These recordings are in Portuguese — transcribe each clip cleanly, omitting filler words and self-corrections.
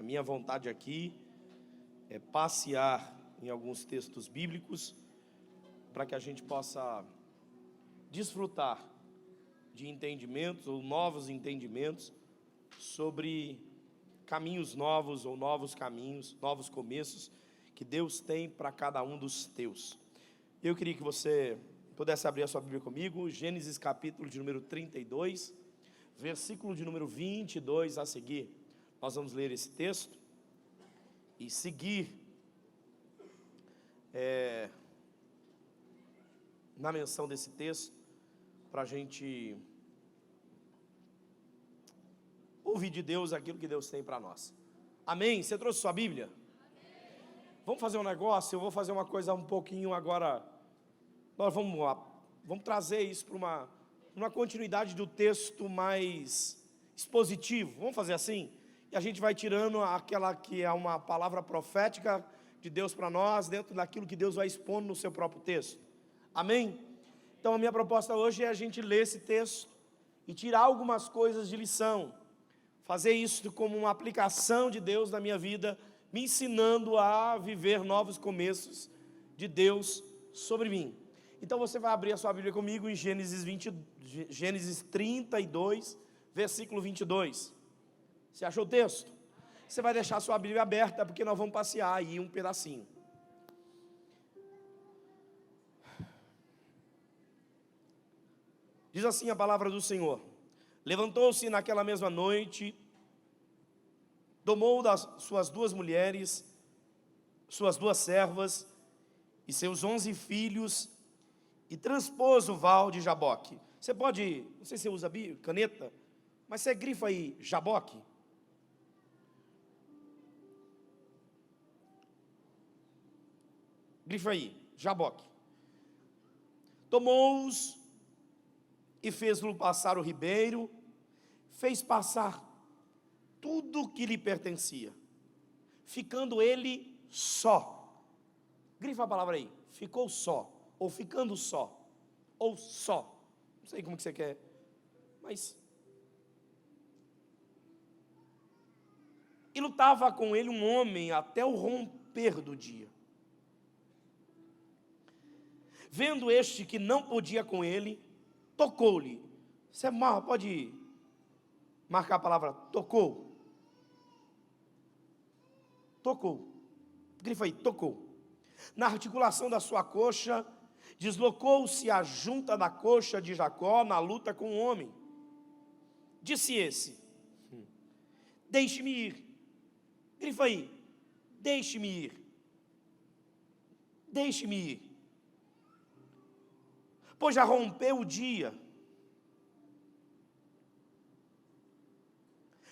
minha vontade aqui é passear em alguns textos bíblicos para que a gente possa desfrutar de entendimentos ou novos entendimentos sobre caminhos novos ou novos caminhos, novos começos que Deus tem para cada um dos teus. Eu queria que você pudesse abrir a sua Bíblia comigo, Gênesis capítulo de número 32, versículo de número 22 a seguir. Nós vamos ler esse texto e seguir na menção desse texto, para a gente ouvir de Deus aquilo que Deus tem para nós. Amém? Você trouxe sua Bíblia? Amém. Vamos fazer um negócio, eu vou fazer uma coisa um pouquinho agora. Nós vamos trazer isso para uma continuidade do texto mais expositivo. Vamos fazer assim? E a gente vai tirando aquela que é uma palavra profética de Deus para nós, dentro daquilo que Deus vai expondo no seu próprio texto. Amém? Então a minha proposta hoje é a gente ler esse texto e tirar algumas coisas de lição. Fazer isso como uma aplicação de Deus na minha vida, me ensinando a viver novos começos de Deus sobre mim. Então você vai abrir a sua Bíblia comigo em Gênesis 32, versículo 22. Você achou o texto? Você vai deixar a sua Bíblia aberta, porque nós vamos passear aí um pedacinho. Diz assim a palavra do Senhor: levantou-se naquela mesma noite, tomou das suas 2 mulheres, suas 2 servas e seus 11 filhos, e transpôs o val de Jaboque. Você pode, não sei se você usa caneta, mas você grifa aí, Jaboque. Grifa aí, Jaboque. Tomou-os e fez-lo passar o ribeiro, fez passar tudo que lhe pertencia, ficando ele só. Grifa a palavra aí, ficou só, ou ficando só, ou só. Não sei como que você quer, mas... E lutava com ele um homem até o romper do dia. Vendo este que não podia com ele, tocou-lhe. Você pode marcar a palavra tocou? Tocou. Grifa aí, tocou. Na articulação da sua coxa, deslocou-se a junta da coxa de Jacó na luta com o homem. Disse esse: deixe-me ir. Grifa aí, deixe-me ir. Deixe-me ir. Pois já rompeu o dia.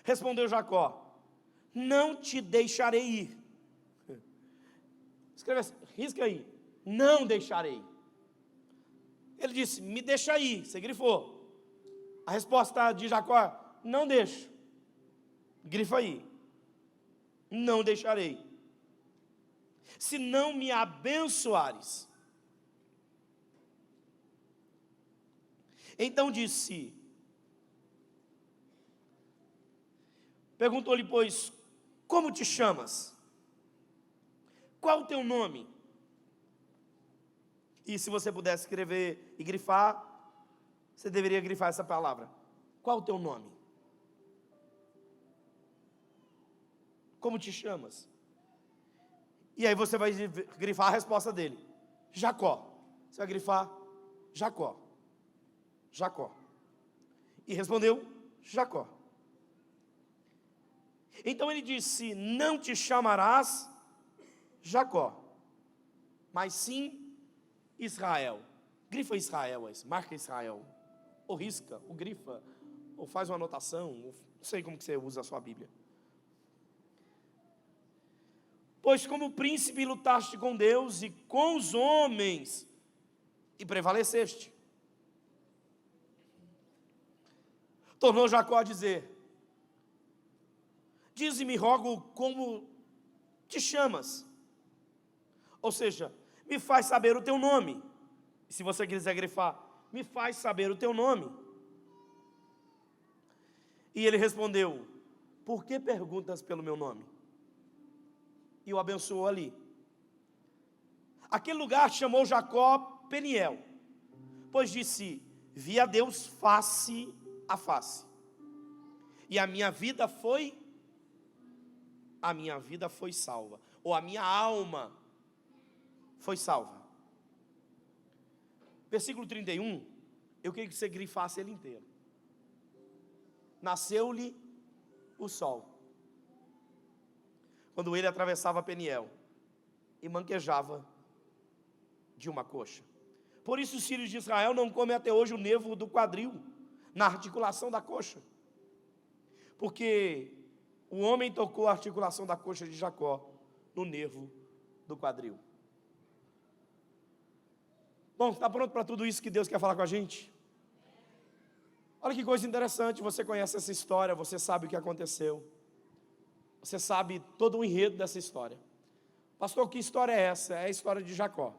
Respondeu Jacó: não te deixarei ir. Escreve assim, risca aí, não deixarei. Ele disse: me deixa ir. Você grifou. A resposta de Jacó: não deixo. Grifa aí, não deixarei, se não me abençoares. Então disse, perguntou-lhe, pois, como te chamas? Qual o teu nome? E se você pudesse escrever e grifar, você deveria grifar essa palavra. Qual o teu nome? Como te chamas? E aí você vai grifar a resposta dele. Jacó. Você vai grifar Jacó. Jacó. E respondeu Jacó. Então ele disse: não te chamarás Jacó, mas sim Israel. Grifa Israel, marca Israel. Ou risca, ou grifa, ou faz uma anotação, não sei como que você usa a sua Bíblia. Pois como príncipe lutaste com Deus e com os homens, e prevaleceste. Tornou Jacó a dizer: dize-me, rogo, como te chamas? Ou seja, me faz saber o teu nome. E se você quiser grifar, me faz saber o teu nome. E ele respondeu: por que perguntas pelo meu nome? e o abençoou ali. Aquele lugar chamou Jacó Peniel, pois disse: vi a Deus face a face, e a minha vida foi salva, ou a minha alma foi salva. Versículo 31, eu queria que você grifasse ele inteiro. Nasceu-lhe o sol, quando ele atravessava Peniel, e manquejava de uma coxa. Por isso os filhos de Israel não comem até hoje o nervo do quadril, na articulação da coxa, porque o homem tocou a articulação da coxa de Jacó no nervo do quadril. Bom, está pronto para tudo isso que Deus quer falar com a gente? Olha que coisa interessante, você conhece essa história, você sabe o que aconteceu, você sabe todo o enredo dessa história. Pastor, que história é essa? É a história de Jacó.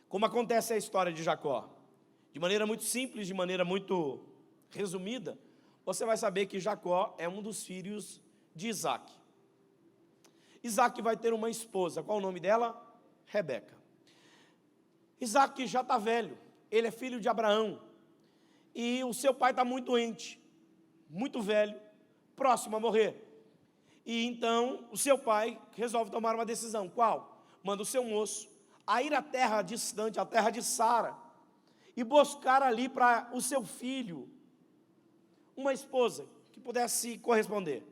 Como acontece a história de Jacó? De maneira muito simples, de maneira muito resumida, você vai saber que Jacó é um dos filhos de Isaac. Isaac vai ter uma esposa, qual o nome dela? Rebeca. Isaac já está velho, ele é filho de Abraão, e o seu pai está muito doente, muito velho, próximo a morrer. E então o seu pai resolve tomar uma decisão, qual? Manda o seu moço a ir à terra distante, à terra de Sara, e buscar ali para o seu filho uma esposa que pudesse corresponder.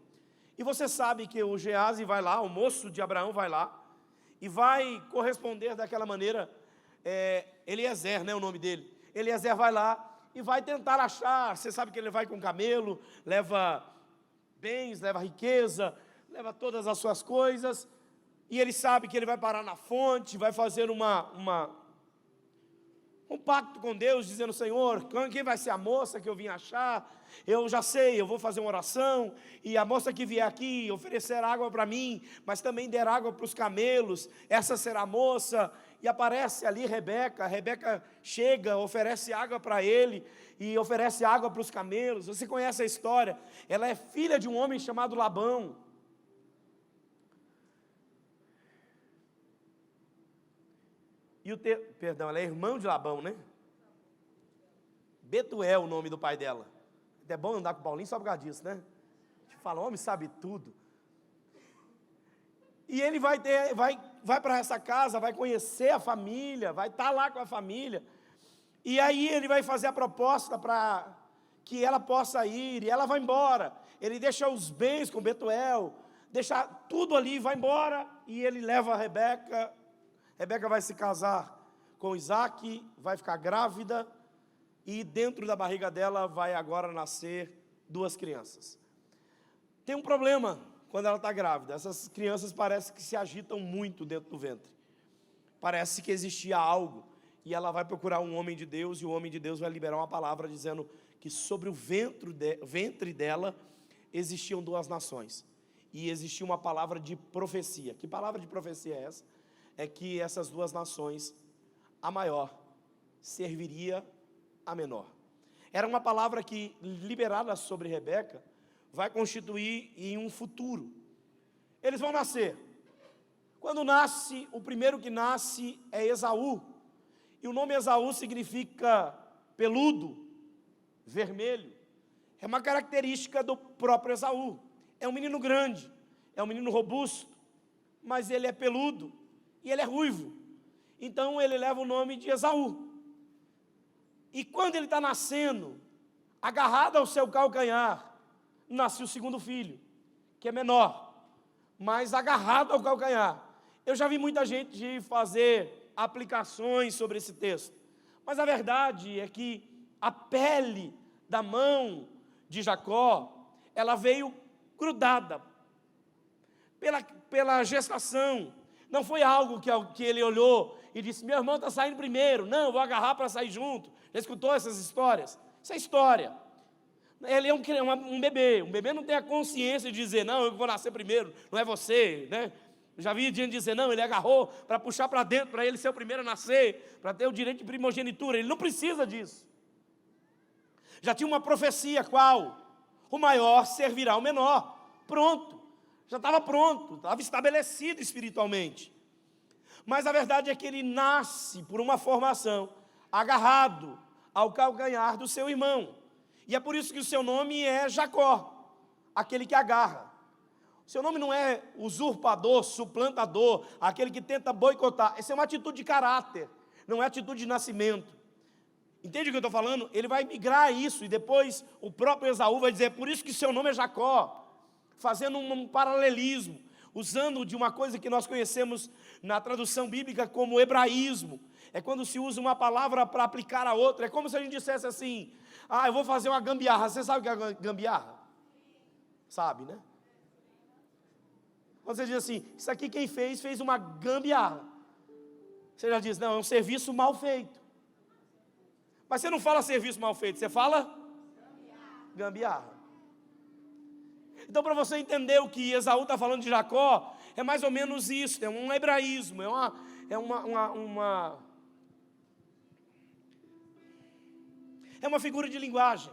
E você sabe que o Geazi vai lá, o moço de Abraão vai lá, e vai corresponder daquela maneira. Eliezer, né, o nome dele. Eliezer vai lá e vai tentar achar. Você sabe que ele vai com camelo, leva bens, leva riqueza, leva todas as suas coisas, e ele sabe que ele vai parar na fonte, vai fazer um pacto com Deus, dizendo: Senhor, quem vai ser a moça que eu vim achar? Eu já sei, eu vou fazer uma oração, e a moça que vier aqui oferecer água para mim, mas também der água para os camelos, essa será a moça. E aparece ali Rebeca chega, oferece água para ele, e oferece água para os camelos. Você conhece a história, ela é filha de um homem chamado Labão. Ela é irmã de Labão, né? Betuel, o nome do pai dela. É bom andar com o Paulinho só por causa disso, né? Te fala, homem sabe tudo. E ele vai para essa casa, vai conhecer a família, vai estar lá com a família. E aí ele vai fazer a proposta para que ela possa ir, e ela vai embora. Ele deixa os bens com Betuel, deixa tudo ali, vai embora, e ele leva a Rebeca. Rebeca vai se casar com Isaac, vai ficar grávida, e dentro da barriga dela vai agora nascer 2 crianças. Tem um problema quando ela está grávida, essas crianças parecem que se agitam muito dentro do ventre. Parece que existia algo, e ela vai procurar um homem de Deus, e o homem de Deus vai liberar uma palavra dizendo que sobre o ventre dela existiam 2 nações, e existia uma palavra de profecia. Que palavra de profecia é essa? É que essas 2 nações, a maior serviria a menor. Era uma palavra que, liberada sobre Rebeca, vai constituir em um futuro. Eles vão nascer. Quando nasce, o primeiro que nasce é Esaú, e o nome Esaú significa peludo, vermelho. É uma característica do próprio Esaú. É um menino grande, é um menino robusto, mas ele é peludo e ele é ruivo. Então ele leva o nome de Esaú. E quando ele está nascendo, agarrado ao seu calcanhar, nasce o segundo filho, que é menor, mas agarrado ao calcanhar. Eu já vi muita gente fazer aplicações sobre esse texto, mas a verdade é que a pele da mão de Jacó, ela veio grudada pela gestação. Não foi algo que ele olhou e disse: meu irmão está saindo primeiro, não, eu vou agarrar para sair junto. Já escutou essas histórias? Isso é história. Ele é um bebê. Um bebê não tem a consciência de dizer: não, eu vou nascer primeiro, não é você, né? Eu já vi gente dizer: não, ele agarrou para puxar para dentro, para ele ser o primeiro a nascer, para ter o direito de primogenitura. Ele não precisa disso. Já tinha uma profecia: qual? O maior servirá ao menor. Pronto. já estava pronto, estava estabelecido espiritualmente. Mas a verdade é que ele nasce por uma formação agarrado ao calcanhar do seu irmão. E é por isso que o seu nome é Jacó, aquele que agarra. O seu nome não é usurpador, suplantador, aquele que tenta boicotar. Essa é uma atitude de caráter, não é atitude de nascimento. Entende o que eu estou falando? Ele vai migrar isso, e depois o próprio Esaú vai dizer, por isso que seu nome é Jacó, fazendo um paralelismo, usando de uma coisa que nós conhecemos na tradução bíblica como hebraísmo. É quando se usa uma palavra para aplicar a outra. É como se a gente dissesse assim, eu vou fazer uma gambiarra. Você sabe o que é gambiarra? Sabe, né? Quando você diz assim, isso aqui quem fez uma gambiarra. Você já diz, não, é um serviço mal feito. Mas você não fala serviço mal feito, você fala gambiarra. Então, para você entender o que Esaú está falando de Jacó, é mais ou menos isso, é um hebraísmo, é uma figura de linguagem,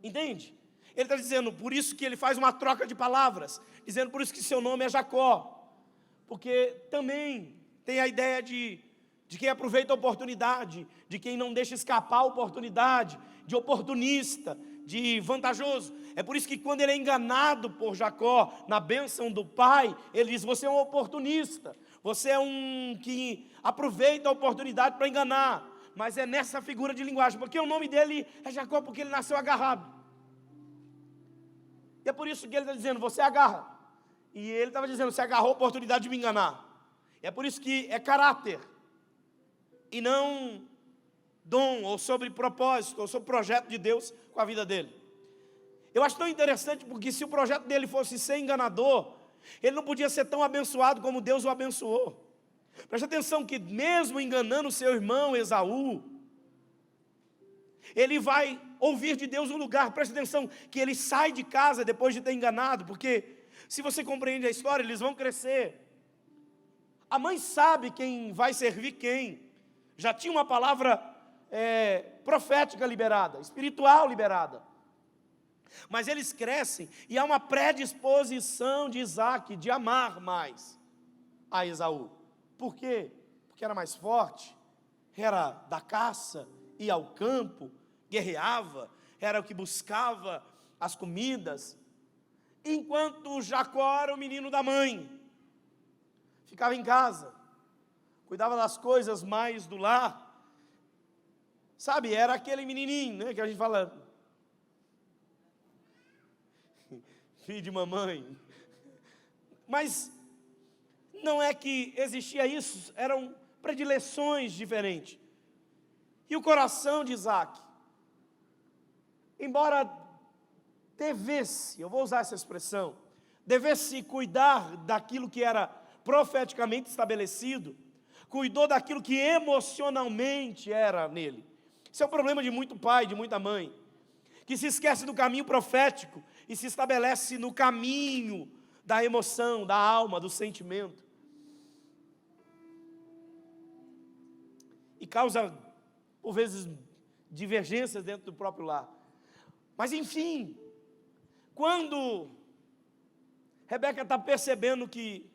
entende? Ele está dizendo, por isso que ele faz uma troca de palavras, dizendo por isso que seu nome é Jacó, porque também tem a ideia de quem aproveita a oportunidade, de quem não deixa escapar a oportunidade, de oportunista, de vantajoso. É por isso que quando ele é enganado por Jacó, na bênção do pai, ele diz, você é um oportunista, você é um que aproveita a oportunidade para enganar. Mas é nessa figura de linguagem, porque o nome dele é Jacó, porque ele nasceu agarrado. E é por isso que ele está dizendo, você agarra. E ele estava dizendo, você agarrou a oportunidade de me enganar. E é por isso que é caráter, e não dom, ou sobre propósito, ou sobre projeto de Deus com a vida dele. Eu acho tão interessante, porque se o projeto dele fosse ser enganador, ele não podia ser tão abençoado como Deus o abençoou. Preste atenção que mesmo enganando seu irmão Esaú, ele vai ouvir de Deus um lugar. Preste atenção que ele sai de casa depois de ter enganado, porque se você compreende a história, eles vão crescer. A mãe sabe quem vai servir quem. Já tinha uma palavra profética liberada, espiritual liberada. Mas eles crescem e há uma predisposição de Isaac de amar mais a Esaú. Por quê? Porque era mais forte, era da caça, ia ao campo, guerreava, era o que buscava as comidas. Enquanto Jacó era o menino da mãe, ficava em casa, cuidava das coisas mais do lar. Sabe, era aquele menininho, né, que a gente fala, filho de mamãe. Mas não é que existia isso, eram predileções diferentes. E o coração de Isaac, embora devesse, eu vou usar essa expressão, devesse cuidar daquilo que era profeticamente estabelecido, cuidou daquilo que emocionalmente era nele. Isso é o problema de muito pai, de muita mãe, que se esquece do caminho profético e se estabelece no caminho da emoção, da alma, do sentimento. E causa, por vezes, divergências dentro do próprio lar. Mas enfim, quando Rebeca está percebendo que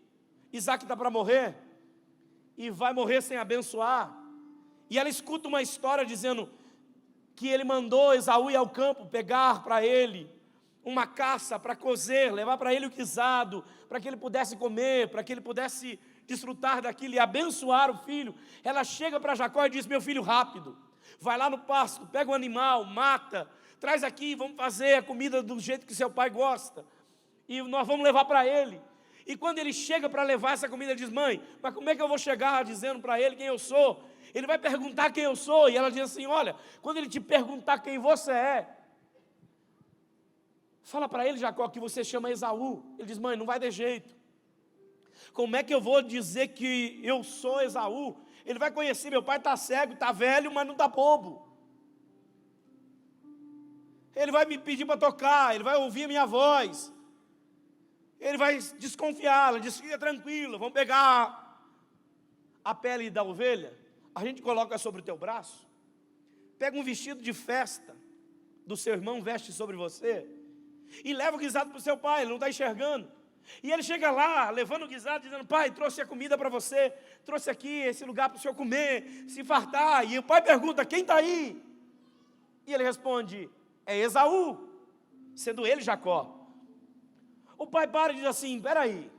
Isaac está para morrer, e vai morrer sem abençoar, e ela escuta uma história dizendo que ele mandou Esaú ir ao campo, pegar para ele uma caça para cozer, levar para ele o guisado, para que ele pudesse comer, para que ele pudesse desfrutar daquilo e abençoar o filho. Ela chega para Jacó e diz, meu filho, rápido, vai lá no pasto, pega um animal, mata, traz aqui, vamos fazer a comida do jeito que seu pai gosta, e nós vamos levar para ele. E quando ele chega para levar essa comida, ele diz, mãe, mas como é que eu vou chegar dizendo para ele quem eu sou? Ele vai perguntar quem eu sou, e ela diz assim, olha, quando ele te perguntar quem você é, fala para ele, Jacó, que você chama Esaú. Ele diz, mãe, não vai ter jeito. Como é que eu vou dizer que eu sou Esaú? Ele vai conhecer, meu pai está cego, está velho, mas não está bobo. Ele vai me pedir para tocar, ele vai ouvir a minha voz. Ele vai desconfiar, ela diz, fica tranquilo, vamos pegar a pele da ovelha, a gente coloca sobre o teu braço, pega um vestido de festa do seu irmão, veste sobre você, e leva o guisado para o seu pai, ele não está enxergando. E ele chega lá, levando o guisado, dizendo: pai, trouxe a comida para você, trouxe aqui esse lugar para o senhor comer, se fartar. E o pai pergunta: quem está aí? E ele responde: é Esaú, sendo ele Jacó. O pai para e diz assim: peraí,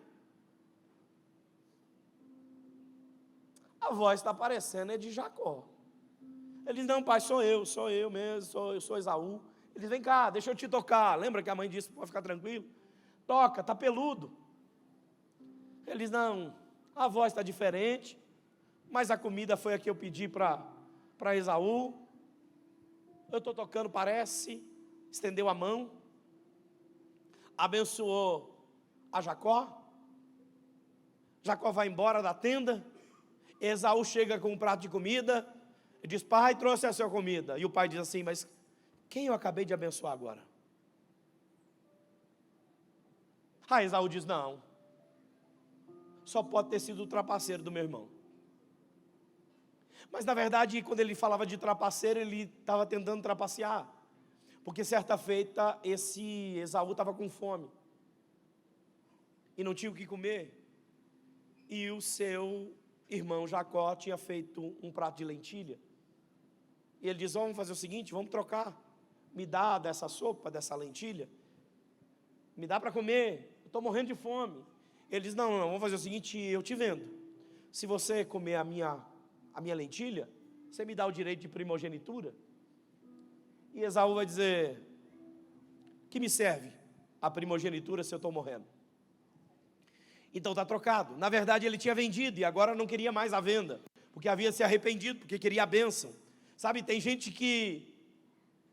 a voz está parecendo é de Jacó. Ele diz: não, pai, sou eu mesmo, eu sou Esaú. Ele diz: vem cá, deixa eu te tocar. Lembra que a mãe disse: pode ficar tranquilo? Toca, está peludo. Ele diz: não, a voz está diferente, mas a comida foi a que eu pedi para Esaú. Eu estou tocando, parece. Estendeu a mão, abençoou a Jacó. Jacó vai embora da tenda. Esaú chega com um prato de comida e diz: pai, trouxe a sua comida. E o pai diz assim: mas quem eu acabei de abençoar agora? Esaú diz: não, só pode ter sido o trapaceiro do meu irmão. Mas na verdade, quando ele falava de trapaceiro, ele estava tentando trapacear, porque certa feita esse Esaú estava com fome e não tinha o que comer, e o seu irmão Jacó tinha feito um prato de lentilha, e ele diz: vamos fazer o seguinte, vamos trocar, me dá dessa sopa, dessa lentilha, me dá para comer, eu estou morrendo de fome. Ele diz: não, vamos fazer o seguinte, eu te vendo, se você comer a minha lentilha, você me dá o direito de primogenitura. E Esaú vai dizer: que me serve a primogenitura se eu estou morrendo? Então está trocado. Na verdade ele tinha vendido e agora não queria mais a venda, porque havia se arrependido, porque queria a bênção. Sabe, tem gente que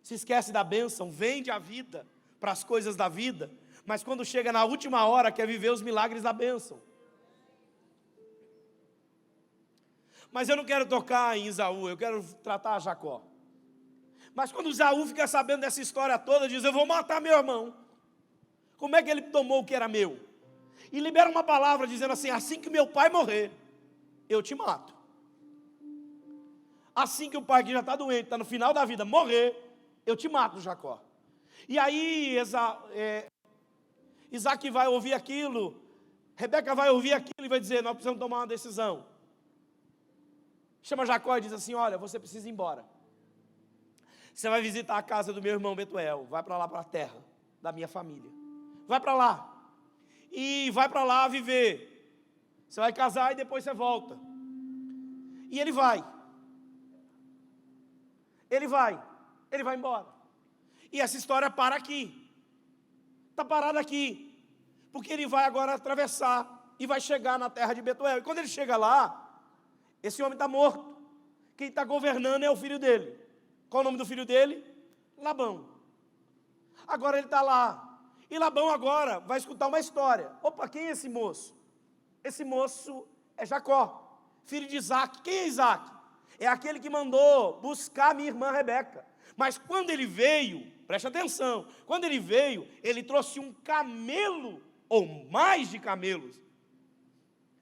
se esquece da bênção, vende a vida para as coisas da vida, mas quando chega na última hora quer viver os milagres da bênção. Mas eu não quero tocar em Esaú, eu quero tratar Jacó. Mas quando Esaú fica sabendo dessa história toda, diz: eu vou matar meu irmão. Como é que ele tomou o que era meu? E libera uma palavra dizendo assim: assim que meu pai morrer, eu te mato. Assim que o pai, que já está doente, está no final da vida, morrer, eu te mato, Jacó. E aí Isaac vai ouvir aquilo, Rebeca vai ouvir aquilo e vai dizer: nós precisamos tomar uma decisão. Chama Jacó e diz assim: olha, você precisa ir embora. Você vai visitar a casa do meu irmão Betuel, vai para lá, para a terra da minha família. Vai para lá. E vai para lá viver. Você vai casar e depois você volta. E ele vai. Ele vai embora. E essa história para aqui. Está parada aqui. Porque ele vai agora atravessar e vai chegar na terra de Betuel. E quando ele chega lá, esse homem está morto. Quem está governando é o filho dele. Qual o nome do filho dele? Labão. Agora ele está lá. E Labão agora vai escutar uma história. Opa, quem é esse moço? Esse moço é Jacó, filho de Isaac. Quem é Isaac? É aquele que mandou buscar minha irmã Rebeca. Mas quando ele veio, preste atenção, quando ele veio, ele trouxe um camelo, ou mais de camelos.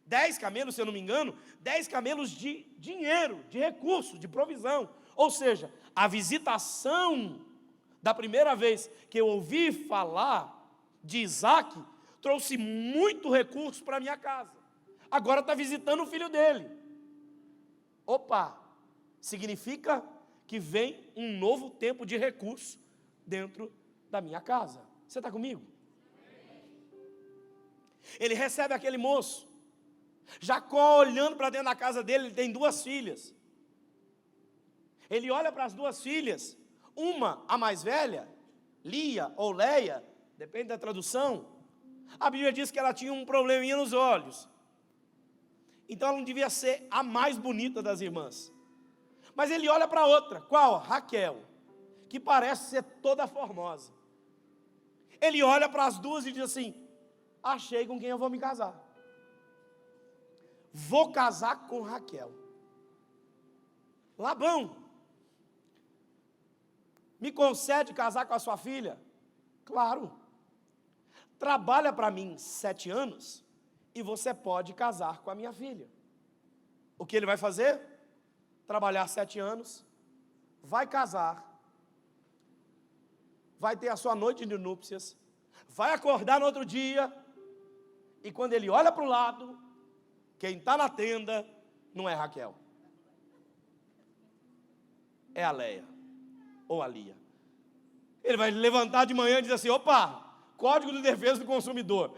10 camelos, se eu não me engano, 10 camelos de dinheiro, de recurso, de provisão. Ou seja, a visitação da primeira vez que eu ouvi falar de Isaac, trouxe muito recurso para a minha casa. Agora está visitando o filho dele. Opa, significa que vem um novo tempo de recurso dentro da minha casa. Você está comigo? Ele recebe aquele moço. Jacó, olhando para dentro da casa dele, ele tem 2 filhas. Ele olha para as 2 filhas, uma, a mais velha, Lia ou Leia, depende da tradução. A Bíblia diz que ela tinha um probleminha nos olhos. Então ela não devia ser a mais bonita das irmãs. Mas ele olha para a outra, qual? Raquel, que parece ser toda formosa. Ele olha para as 2 e diz assim: achei com quem eu vou me casar. Vou casar com Raquel. Labão, me concede casar com a sua filha? Claro. Trabalha para mim 7 anos e você pode casar com a minha filha. O que ele vai fazer? Trabalhar 7 anos, vai casar, vai ter a sua noite de núpcias, vai acordar no outro dia E quando ele olha para o lado, quem está na tenda não é Raquel, é a Leia ou a Lia. Ele vai levantar de manhã e dizer assim: opa, Código de Defesa do Consumidor,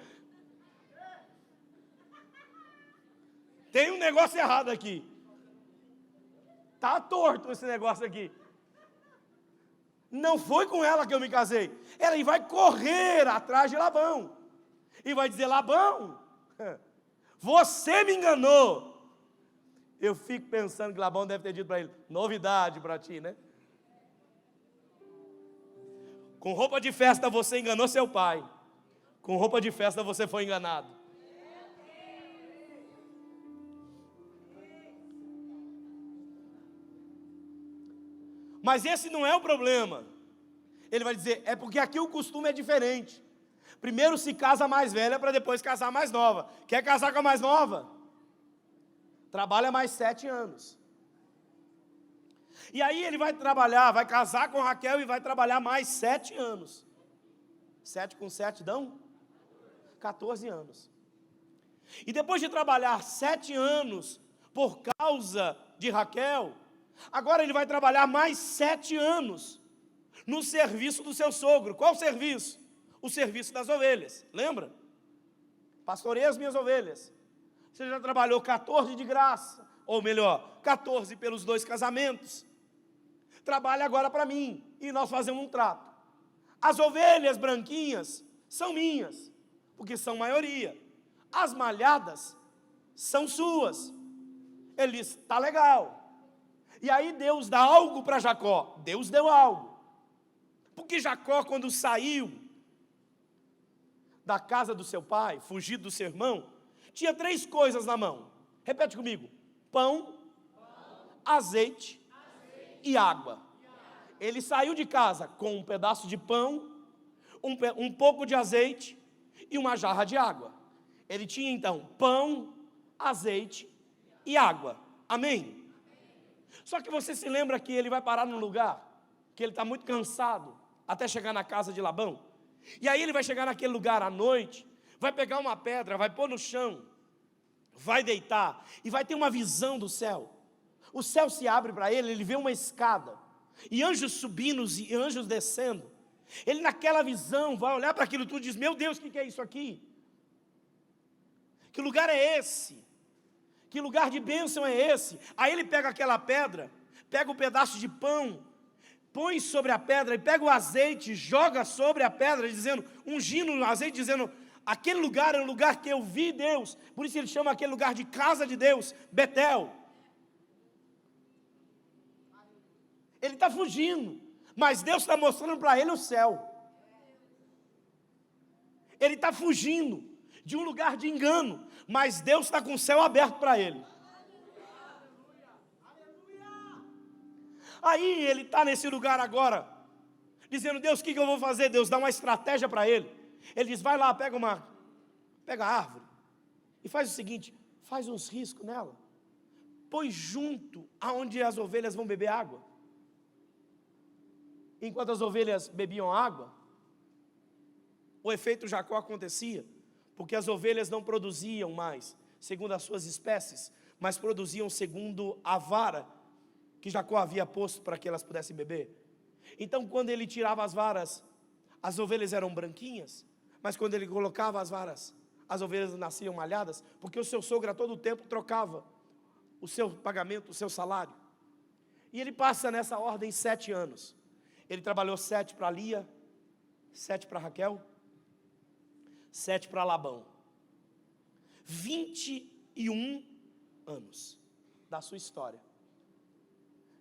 tem um negócio errado aqui, está torto esse negócio aqui. Não foi com ela que eu me casei. Ele vai correr atrás de Labão e vai dizer: Labão, você me enganou. Eu fico pensando que Labão deve ter dito para ele: novidade para ti, né? Com roupa de festa você enganou seu pai, com roupa de festa você foi enganado. Mas esse não é o problema. Ele vai dizer: é porque aqui o costume é diferente. Primeiro se casa a mais velha para depois casar a mais nova. Quer casar com a mais nova? Trabalha mais 7 anos. E aí ele vai trabalhar, vai casar com Raquel e vai trabalhar mais 7 anos. 7 com 7 dão 14 anos. E depois de trabalhar 7 anos por causa de Raquel, agora ele vai trabalhar mais 7 anos no serviço do seu sogro. Qual serviço? O serviço das ovelhas, lembra? Pastorei as minhas ovelhas. Você já trabalhou 14 de graça, ou melhor, 14 pelos 2 casamentos. Trabalha agora para mim, e nós fazemos um trato. As ovelhas branquinhas são minhas, porque são maioria. As malhadas são suas. Ele diz: está legal. E aí Deus dá algo para Jacó. Deus deu algo. Porque Jacó, quando saiu da casa do seu pai, fugido do seu irmão, tinha 3 coisas na mão. Repete comigo: pão, azeite e água. Ele saiu de casa com um pedaço de pão, um pouco de azeite e uma jarra de água. Ele tinha então pão, azeite e água. Amém? Só que você se lembra que ele vai parar num lugar que ele está muito cansado até chegar na casa de Labão. E aí ele vai chegar naquele lugar à noite, vai pegar uma pedra, vai pôr no chão, vai deitar e vai ter uma visão do céu. O céu se abre para ele, ele vê uma escada e anjos subindo e anjos descendo. Ele naquela visão vai olhar para aquilo tudo e diz: meu Deus, o que é isso aqui? Que lugar é esse? Que lugar de bênção é esse? Aí ele pega aquela pedra, pega um pedaço de pão, põe sobre a pedra e pega o azeite, joga sobre a pedra, dizendo, ungindo o azeite, dizendo: aquele lugar é o lugar que eu vi Deus. Por isso ele chama aquele lugar de casa de Deus, Betel. Ele está fugindo, mas Deus está mostrando para ele o céu. Ele está fugindo de um lugar de engano, mas Deus está com o céu aberto para ele. Aí ele está nesse lugar agora, dizendo: Deus, o que eu vou fazer? Deus dá uma estratégia para ele. Ele diz: vai lá, pega a árvore e faz o seguinte, faz uns riscos nela, põe junto aonde as ovelhas vão beber água. Enquanto as ovelhas bebiam água, o efeito Jacó acontecia, porque as ovelhas não produziam mais segundo as suas espécies, mas produziam segundo a vara que Jacó havia posto para que elas pudessem beber. Então, quando ele tirava as varas, as ovelhas eram branquinhas, mas quando ele colocava as varas, as ovelhas nasciam malhadas, porque o seu sogro a todo tempo trocava o seu pagamento, o seu salário. E ele passa nessa ordem 7 anos. Ele trabalhou 7 para Lia, 7 para Raquel, 7 para Labão. 21 anos da sua história.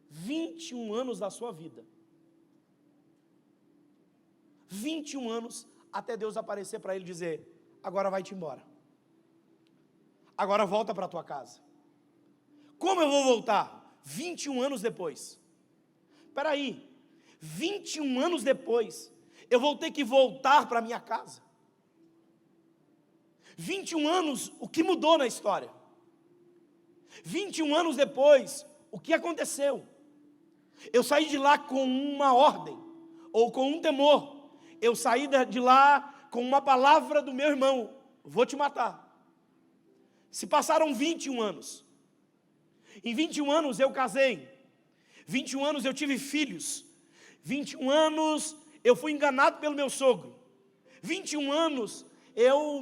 21 anos da sua vida. 21 anos até Deus aparecer para ele e dizer: agora vai-te embora. Agora volta para a tua casa. Como eu vou voltar? 21 anos depois. Espera aí. 21 anos depois, eu vou ter que voltar para a minha casa. 21 anos, o que mudou na história? 21 anos depois, o que aconteceu? Eu saí de lá com uma ordem, ou com um temor. Eu saí de lá com uma palavra do meu irmão. vou te matar. Se passaram 21 anos. Em 21 anos eu casei. 21 anos eu tive filhos. 21 anos eu fui enganado pelo meu sogro. 21 anos eu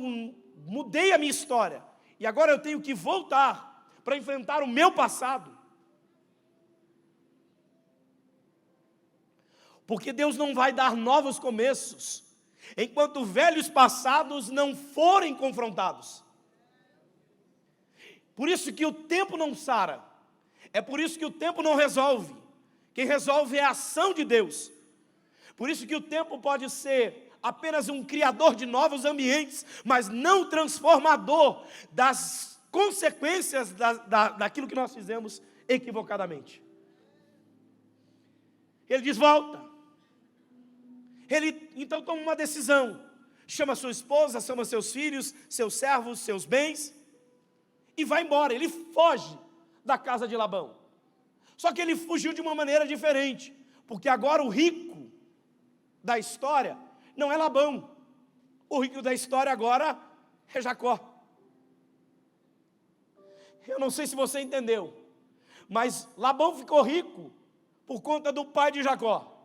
mudei a minha história. E agora eu tenho que voltar para enfrentar o meu passado. Porque Deus não vai dar novos começos enquanto velhos passados não forem confrontados. Por isso que o tempo não sara. É por isso que o tempo não resolve. Quem resolve é a ação de Deus. Por isso que o tempo pode ser apenas um criador de novos ambientes, mas não transformador das consequências daquilo que nós fizemos equivocadamente. Ele diz: volta. Ele então toma uma decisão. Chama sua esposa, chama seus filhos, seus servos, seus bens, e vai embora. Ele foge da casa de Labão. Só que ele fugiu de uma maneira diferente, porque agora o rico da história não é Labão. O rico da história agora é Jacó. Eu não sei se você entendeu, mas Labão ficou rico por conta do pai de Jacó.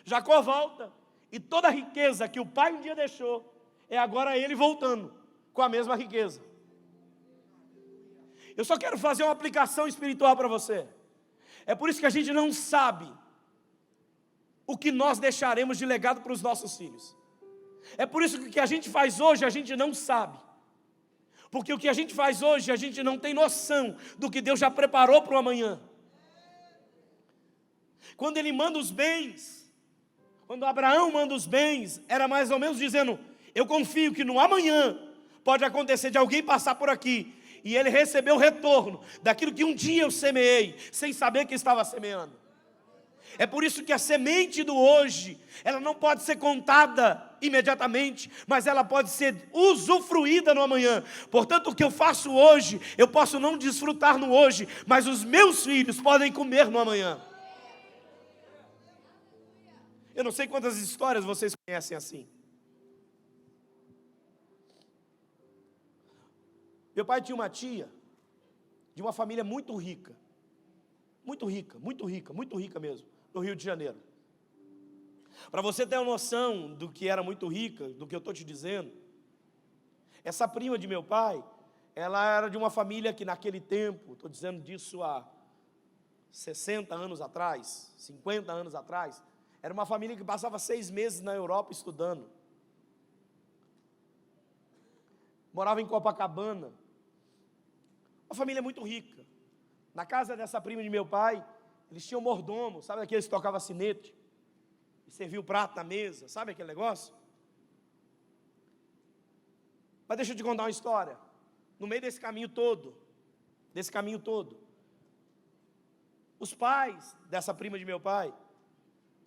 Jacó volta, e toda a riqueza que o pai um dia deixou, é agora ele voltando com a mesma riqueza. Eu só quero fazer uma aplicação espiritual para você. É por isso que a gente não sabe o que nós deixaremos de legado para os nossos filhos. É por isso que o que a gente faz hoje, a gente não sabe. Porque o que a gente faz hoje, a gente não tem noção do que Deus já preparou para o amanhã. Quando ele manda os bens, quando Abraão manda os bens, era mais ou menos dizendo: eu confio que no amanhã pode acontecer de alguém passar por aqui e ele receber o retorno daquilo que um dia eu semeei, sem saber que estava semeando. É por isso que a semente do hoje, ela não pode ser contada imediatamente, mas ela pode ser usufruída no amanhã. Portanto, o que eu faço hoje, eu posso não desfrutar no hoje, mas os meus filhos podem comer no amanhã. Eu não sei quantas histórias vocês conhecem assim. Meu pai tinha uma tia, de uma família muito rica. Muito rica, muito rica, muito rica mesmo, no Rio de Janeiro. Para você ter uma noção do que era muito rica, do que eu estou te dizendo, essa prima de meu pai, ela era de uma família que naquele tempo, estou dizendo disso há 60 anos atrás, 50 anos atrás, era uma família que passava 6 meses na Europa estudando. Morava em Copacabana. Uma família muito rica. Na casa dessa prima de meu pai, eles tinham mordomo, sabe aqueles que tocavam sinete? E servia o prato na mesa, sabe aquele negócio? Mas deixa eu te contar uma história. No meio desse caminho todo, os pais dessa prima de meu pai,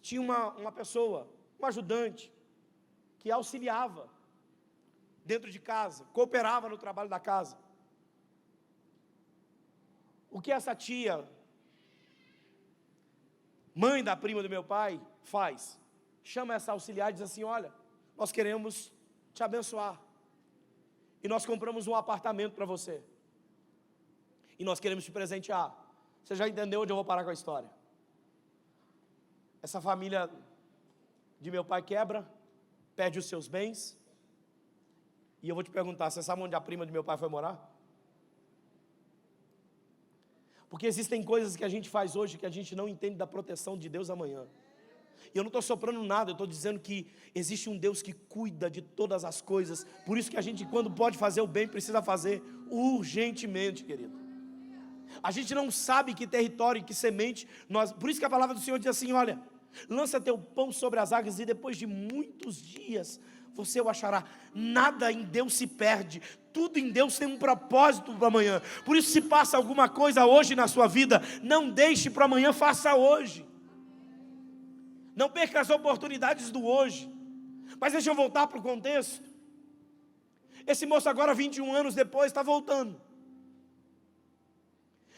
tinha uma pessoa, um ajudante, que auxiliava dentro de casa, cooperava no trabalho da casa. O que essa tia, mãe da prima do meu pai, faz? Chama essa auxiliar e diz assim: olha, nós queremos te abençoar, e nós compramos um apartamento para você, e nós queremos te presentear. Você já entendeu onde eu vou parar com a história? Essa família de meu pai quebra, perde os seus bens, e eu vou te perguntar: você sabe onde a prima de meu pai foi morar? Porque existem coisas que a gente faz hoje que a gente não entende da proteção de Deus amanhã. E eu não estou soprando nada, eu estou dizendo que existe um Deus que cuida de todas as coisas. Por isso que a gente, quando pode fazer o bem, precisa fazer urgentemente, querido. A gente não sabe que território e que semente nós... Por isso que a palavra do Senhor diz assim: olha, lança teu pão sobre as águas e depois de muitos dias você o achará. Nada em Deus se perde, tudo em Deus tem um propósito para amanhã. Por isso, se passa alguma coisa hoje na sua vida, não deixe para amanhã, faça hoje. Não perca as oportunidades do hoje. Mas deixa eu voltar para o contexto. Esse moço agora, 21 anos depois, está voltando.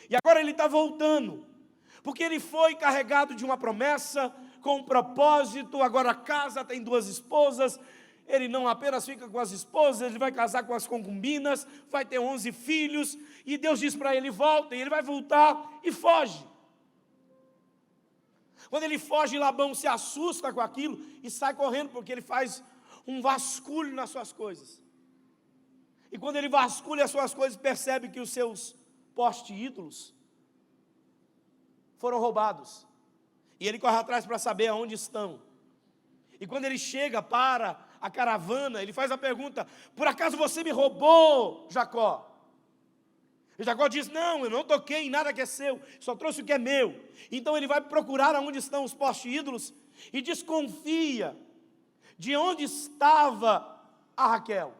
E agora ele está voltando, porque ele foi carregado de uma promessa, com um propósito. Agora casa, tem 2 esposas. ele não apenas fica com as esposas, ele vai casar com as concubinas, vai ter 11 filhos, e Deus diz para ele, volta, e ele vai voltar e foge. Quando ele foge, Labão se assusta com aquilo e sai correndo, porque ele faz um vasculho nas suas coisas. E quando ele vasculha as suas coisas, percebe que os seus postes ídolos foram roubados. E ele corre atrás para saber aonde estão. E quando ele chega para a caravana, ele faz a pergunta, por acaso você me roubou, Jacó? E Jacó diz, não, eu não toquei em nada que é seu, só trouxe o que é meu. Então ele vai procurar aonde estão os postes ídolos e desconfia de onde estava a Raquel.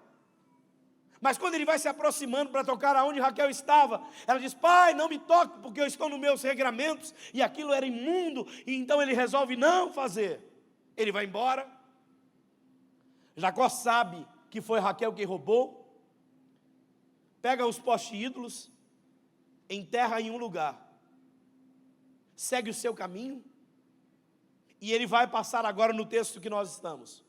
Mas quando ele vai se aproximando para tocar aonde Raquel estava, ela diz, pai, não me toque, porque eu estou nos meus regramentos, e aquilo era imundo, e então ele resolve não fazer. Ele vai embora. Jacó sabe que foi Raquel que roubou, pega os postes ídolos, enterra em um lugar, segue o seu caminho, e ele vai passar agora no texto que nós estamos.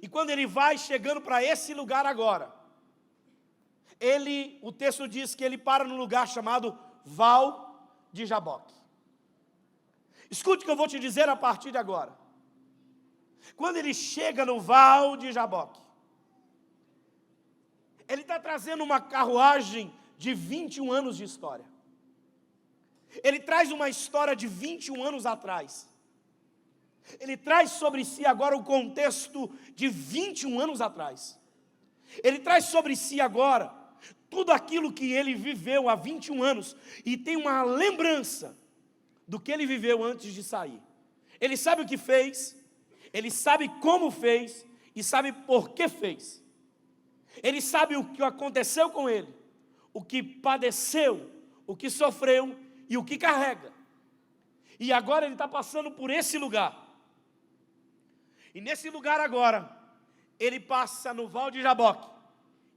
E quando ele vai chegando para esse lugar agora, o texto diz que ele para num lugar chamado Val de Jaboque. Escute o que eu vou te dizer a partir de agora. Quando ele chega no Val de Jaboque, ele está trazendo uma carruagem de 21 anos de história. Ele traz uma história de 21 anos atrás. Ele traz sobre si agora o contexto de 21 anos atrás. Ele traz sobre si agora tudo aquilo que ele viveu há 21 anos e tem uma lembrança do que ele viveu antes de sair. Ele sabe o que fez, ele sabe como fez e sabe por que fez. Ele sabe o que aconteceu com ele, o que padeceu, o que sofreu e o que carrega. E agora ele está passando por esse lugar. E nesse lugar agora, ele passa no Val de Jaboque.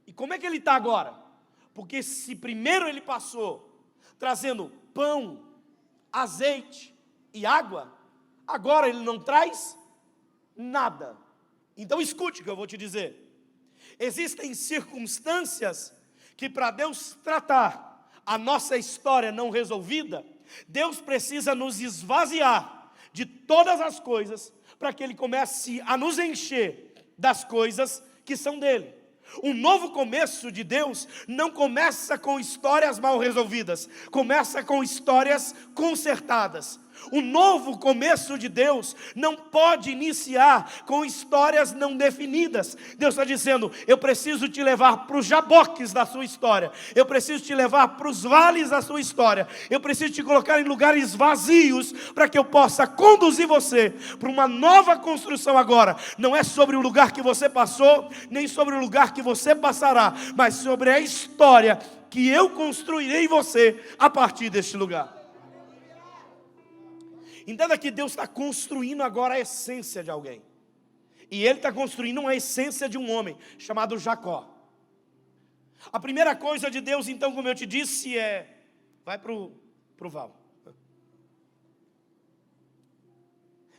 E como é que ele está agora? Porque se primeiro ele passou trazendo pão, azeite e água, agora ele não traz nada. Então escute o que eu vou te dizer. Existem circunstâncias que para Deus tratar a nossa história não resolvida, Deus precisa nos esvaziar de todas as coisas para que Ele comece a nos encher das coisas que são dele. Um novo começo de Deus não começa com histórias mal resolvidas, começa com histórias consertadas. O novo começo de Deus não pode iniciar com histórias não definidas. Deus está dizendo, eu preciso te levar para os jaboques da sua história, eu preciso te levar para os vales da sua história, eu preciso te colocar em lugares vazios, para que eu possa conduzir você para uma nova construção agora. Não é sobre o lugar que você passou, nem sobre o lugar que você passará, mas sobre a história que eu construirei em você a partir deste lugar. Entenda que Deus está construindo agora a essência de alguém. E Ele está construindo uma essência de um homem chamado Jacó. A primeira coisa de Deus, então, como eu te disse, vai para o val.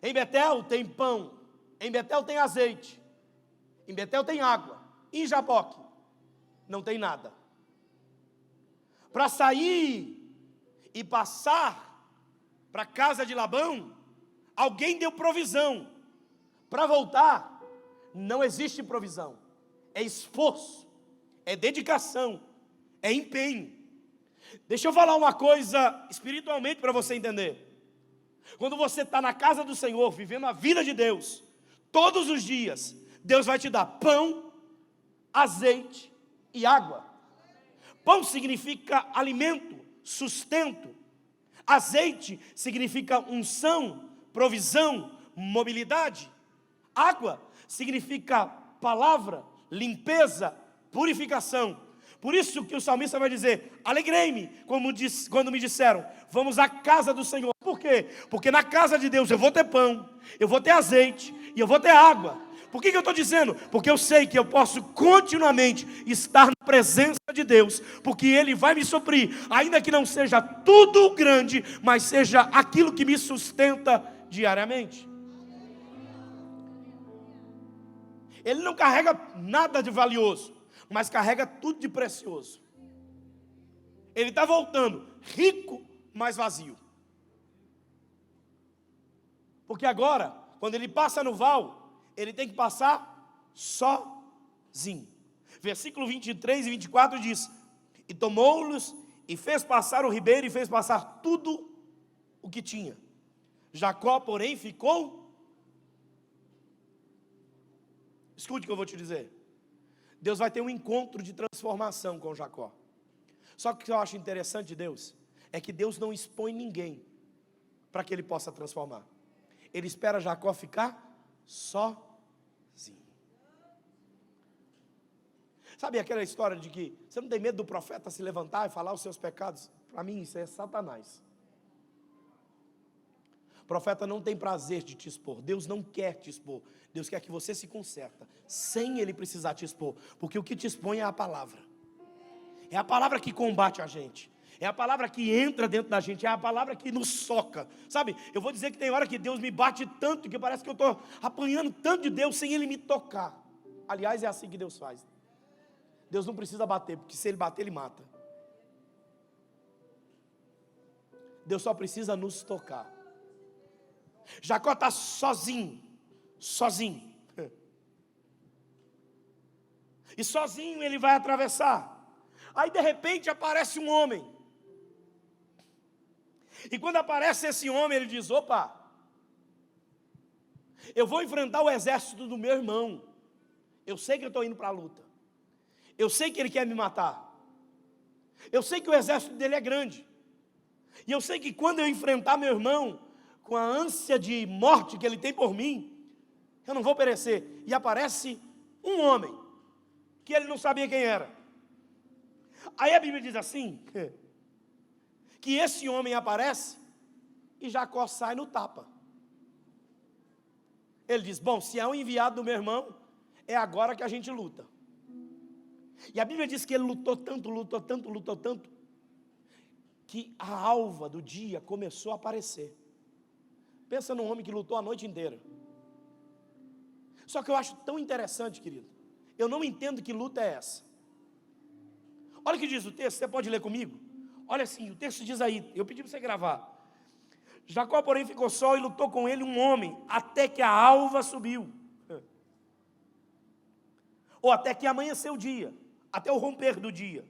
Em Betel tem pão, em Betel tem azeite, em Betel tem água, em Jaboque não tem nada. Para sair e passar para a casa de Labão, alguém deu provisão. Para voltar, não existe provisão. É esforço, é dedicação, é empenho. Deixa eu falar uma coisa espiritualmente para você entender. Quando você está na casa do Senhor, vivendo a vida de Deus, todos os dias, Deus vai te dar pão, azeite e água. Pão significa alimento, sustento. Azeite significa unção, provisão, mobilidade. Água significa palavra, limpeza, purificação. Por isso que o salmista vai dizer, alegrei-me quando me disseram, vamos à casa do Senhor. Por quê? Porque na casa de Deus eu vou ter pão, eu vou ter azeite e eu vou ter água. Por que eu estou dizendo? Porque eu sei que eu posso continuamente estar na presença de Deus, porque Ele vai me suprir, ainda que não seja tudo grande, mas seja aquilo que me sustenta diariamente. Ele não carrega nada de valioso, mas carrega tudo de precioso. Ele está voltando rico, mas vazio. Porque agora, quando ele passa no val, ele tem que passar sozinho. Versículo 23 e 24 diz: e tomou-los e fez passar o ribeiro e fez passar tudo o que tinha. Jacó, porém, ficou. Escute o que eu vou te dizer. Deus vai ter um encontro de transformação com Jacó. Só que o que eu acho interessante de Deus é que Deus não expõe ninguém para que ele possa transformar. Ele espera Jacó ficar sozinho. Sabe aquela história de que você não tem medo do profeta se levantar e falar os seus pecados? Para mim isso é Satanás. O profeta não tem prazer de te expor. Deus não quer te expor. Deus quer que você se conserta, sem ele precisar te expor. Porque o que te expõe é a palavra. É a palavra que combate a gente. É a palavra que entra dentro da gente. É a palavra que nos soca. Sabe, eu vou dizer que tem hora que Deus me bate tanto, que parece que eu estou apanhando tanto de Deus, sem ele me tocar. Aliás, é assim que Deus faz. Deus não precisa bater, porque se ele bater, ele mata. Deus só precisa nos tocar. Jacó está sozinho. E sozinho ele vai atravessar. Aí de repente aparece um homem. E quando aparece esse homem, ele diz: opa, eu vou enfrentar o exército do meu irmão. Eu sei que eu estou indo para a luta. Eu sei que ele quer me matar. Eu sei que o exército dele é grande. E eu sei que quando eu enfrentar meu irmão, com a ânsia de morte que ele tem por mim, eu não vou perecer. E aparece um homem, que ele não sabia quem era. Aí a Bíblia diz assim, que esse homem aparece, e Jacó sai no tapa. Ele diz: bom, se é um enviado do meu irmão, é agora que a gente luta. E a Bíblia diz que ele lutou tanto, que a alva do dia começou a aparecer. Pensa num homem que lutou a noite inteira. Só que eu acho tão interessante, querido, eu não entendo que luta é essa. Olha o que diz o texto, você pode ler comigo? Olha assim, o texto diz aí, eu pedi para você gravar. Jacó, porém, ficou só e lutou com ele um homem, até que a alva subiu. Ou até que amanheceu o dia, até o romper do dia.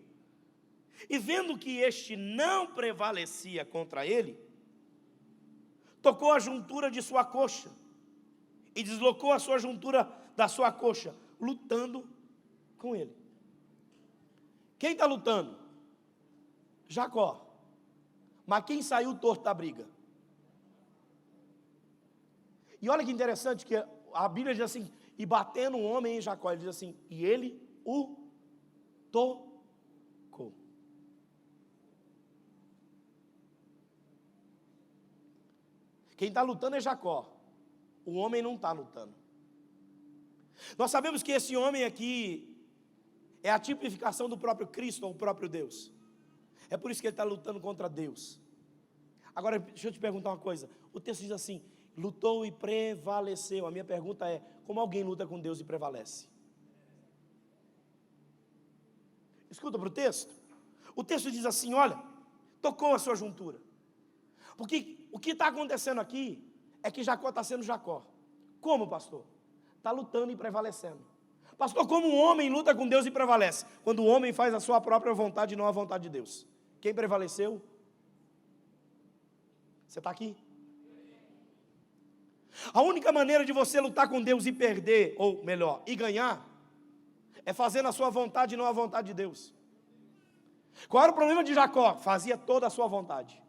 E vendo que este não prevalecia contra ele, tocou a juntura de sua coxa, e deslocou a sua juntura da sua coxa, lutando com ele. Quem está lutando? Jacó. Mas quem saiu torto da briga? E olha que interessante, que a Bíblia diz assim, e batendo um homem em Jacó, ele diz assim, e ele o tocou. Quem está lutando é Jacó. O homem não está lutando. Nós sabemos que esse homem aqui é a tipificação do próprio Cristo, ou o próprio Deus. É por isso que ele está lutando contra Deus. Agora, deixa eu te perguntar uma coisa. O texto diz assim, lutou e prevaleceu. A minha pergunta é, como alguém luta com Deus e prevalece? Escuta para o texto. O texto diz assim, olha, tocou a sua juntura. Porque o que está acontecendo aqui é que Jacó está sendo Jacó. Como, pastor? Está lutando e prevalecendo. Pastor, como um homem luta com Deus e prevalece? Quando o homem faz a sua própria vontade e não a vontade de Deus. Quem prevaleceu? Você está aqui? A única maneira de você lutar com Deus e perder, ou melhor, e ganhar, é fazendo a sua vontade e não a vontade de Deus. Qual era o problema de Jacó? Fazia toda a sua vontade.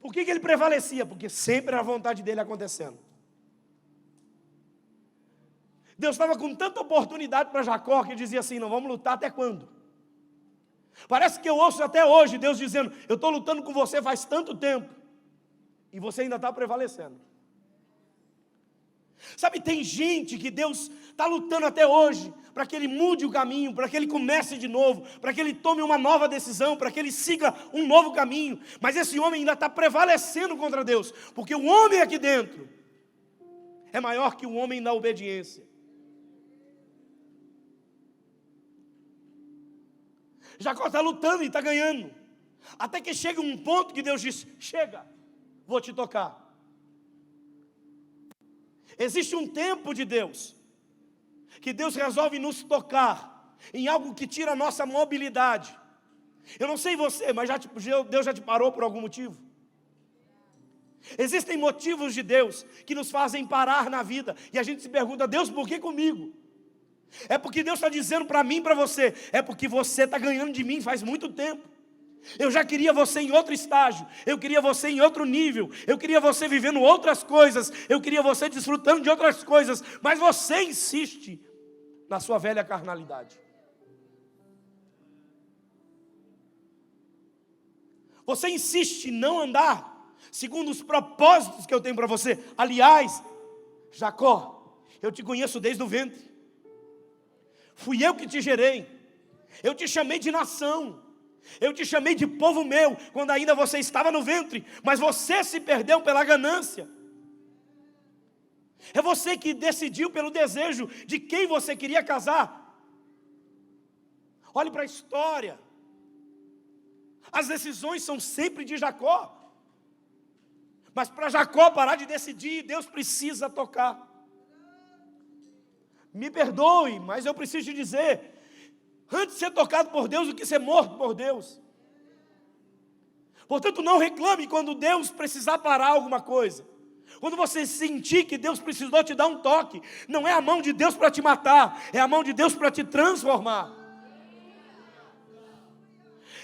Por que ele prevalecia? Porque sempre era a vontade dele acontecendo. Deus estava com tanta oportunidade para Jacó, que dizia assim, não, vamos lutar até quando? Parece que eu ouço até hoje Deus dizendo, eu estou lutando com você faz tanto tempo, e você ainda está prevalecendo. Sabe, tem gente que Deus está lutando até hoje, para que ele mude o caminho, para que ele comece de novo, para que ele tome uma nova decisão, para que ele siga um novo caminho, mas esse homem ainda está prevalecendo contra Deus, porque o homem aqui dentro é maior que um homem na obediência. Jacó está lutando e está ganhando. Até que chega um ponto que Deus diz: chega, vou te tocar. Existe um tempo de Deus, que Deus resolve nos tocar em algo que tira a nossa mobilidade. Eu não sei você, mas Deus já te parou por algum motivo? Existem motivos de Deus que nos fazem parar na vida, e a gente se pergunta: Deus, por que comigo? É porque Deus está dizendo para mim e para você: é porque você está ganhando de mim faz muito tempo. Eu já queria você em outro estágio, eu queria você em outro nível, eu queria você vivendo outras coisas, eu queria você desfrutando de outras coisas, mas você insiste na sua velha carnalidade. Você insiste em não andar segundo os propósitos que eu tenho para você. Aliás, Jacó, eu te conheço desde o ventre. Fui eu que te gerei. Eu te chamei de nação. Eu te chamei de povo meu, quando ainda você estava no ventre, mas você se perdeu pela ganância. É você que decidiu pelo desejo de quem você queria casar. Olhe para a história. As decisões são sempre de Jacó. Mas para Jacó parar de decidir, Deus precisa tocar. Me perdoe, mas eu preciso te dizer: antes de ser tocado por Deus do que ser morto por Deus. Portanto, não reclame quando Deus precisar parar alguma coisa. Quando você sentir que Deus precisou te dar um toque, não é a mão de Deus para te matar, é a mão de Deus para te transformar.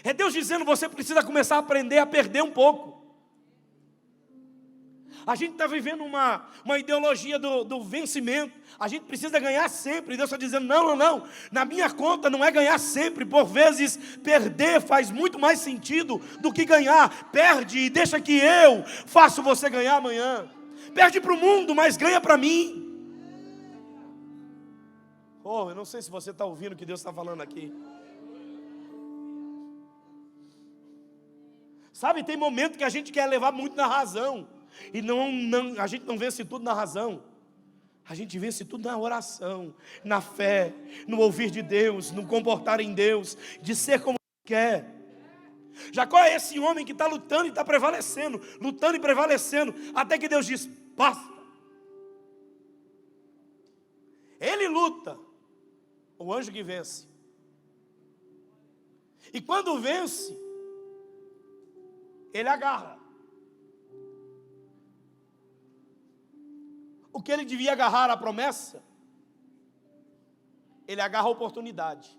É Deus dizendo: você precisa começar a aprender a perder um pouco. A gente está vivendo uma ideologia do vencimento. A gente precisa ganhar sempre. Deus está dizendo: não. Na minha conta não é ganhar sempre. Por vezes, perder faz muito mais sentido do que ganhar. Perde e deixa que eu faço você ganhar amanhã. Perde para o mundo, mas ganha para mim. Oh, eu não sei se você está ouvindo o que Deus está falando aqui. Sabe, tem momento que a gente quer levar muito na razão. E a gente não vence tudo na razão. A gente vence tudo na oração, na fé, no ouvir de Deus, no comportar em Deus, de ser como quer. Jacó é esse homem que está lutando e está prevalecendo, lutando e prevalecendo, até que Deus diz: basta. Ele luta, o anjo que vence. E quando vence, ele agarra. O que ele devia agarrar a promessa, ele agarra a oportunidade.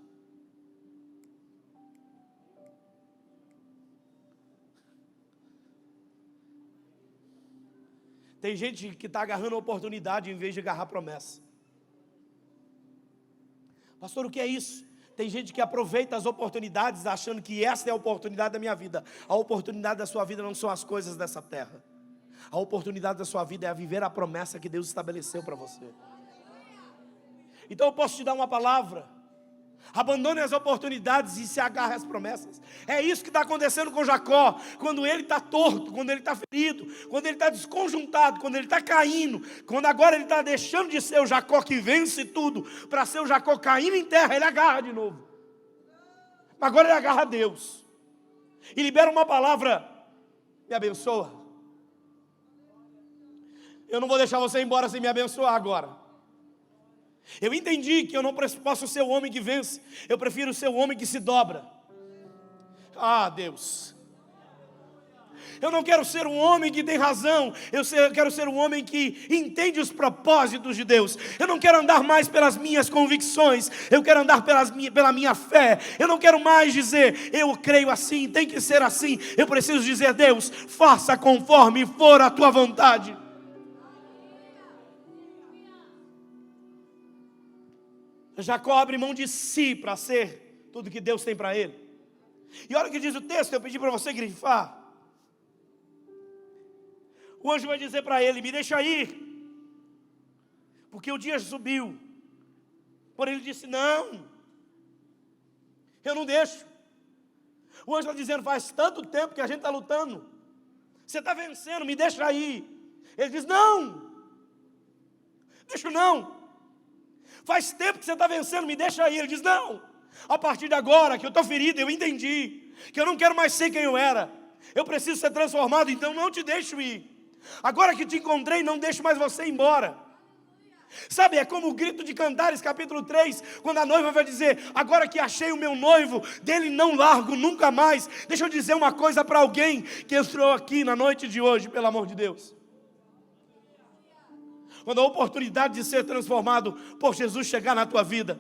Tem gente que está agarrando a oportunidade em vez de agarrar a promessa. Pastor, o que é isso? Tem gente que aproveita as oportunidades achando que essa é a oportunidade da minha vida. A oportunidade da sua vida não são as coisas dessa terra. A oportunidade da sua vida é viver a promessa que Deus estabeleceu para você. Então eu posso te dar uma palavra: abandone as oportunidades e se agarre às promessas. É isso que está acontecendo com Jacó. Quando ele está torto, quando ele está ferido, quando ele está desconjuntado, quando ele está caindo, quando agora ele está deixando de ser o Jacó que vence tudo, para ser o Jacó caindo em terra, ele agarra de novo. Agora ele agarra a Deus e libera uma palavra: me abençoa. Eu não vou deixar você ir embora sem me abençoar agora. Eu entendi que eu não posso ser o homem que vence. Eu prefiro ser o homem que se dobra. Ah, Deus. Eu não quero ser um homem que tem razão. Eu quero ser um homem que entende os propósitos de Deus. Eu não quero andar mais pelas minhas convicções. Eu quero andar pela minha fé. Eu não quero mais dizer: eu creio assim, tem que ser assim. Eu preciso dizer: Deus, faça conforme for a tua vontade. Jacó abre mão de si para ser tudo que Deus tem para ele. E olha o que diz o texto, eu pedi para você grifar. O anjo vai dizer para ele: me deixa ir, porque o dia subiu. Porém ele disse: não, eu não deixo. O anjo está dizendo: faz tanto tempo que a gente está lutando, você está vencendo, me deixa ir. Ele diz: não, Deixa não. Faz tempo que você está vencendo, me deixa aí. Ele diz, não, a partir de agora que eu estou ferido, eu entendi que eu não quero mais ser quem eu era. Eu preciso ser transformado, então não te deixo ir. Agora que te encontrei, não deixo mais você ir embora. Sabe, é como o grito de Cantares, capítulo 3, quando a noiva vai dizer, agora que achei o meu noivo, dele não largo nunca mais. Deixa eu dizer uma coisa para alguém que entrou aqui na noite de hoje, pelo amor de Deus. Quando a oportunidade de ser transformado por Jesus chegar na tua vida,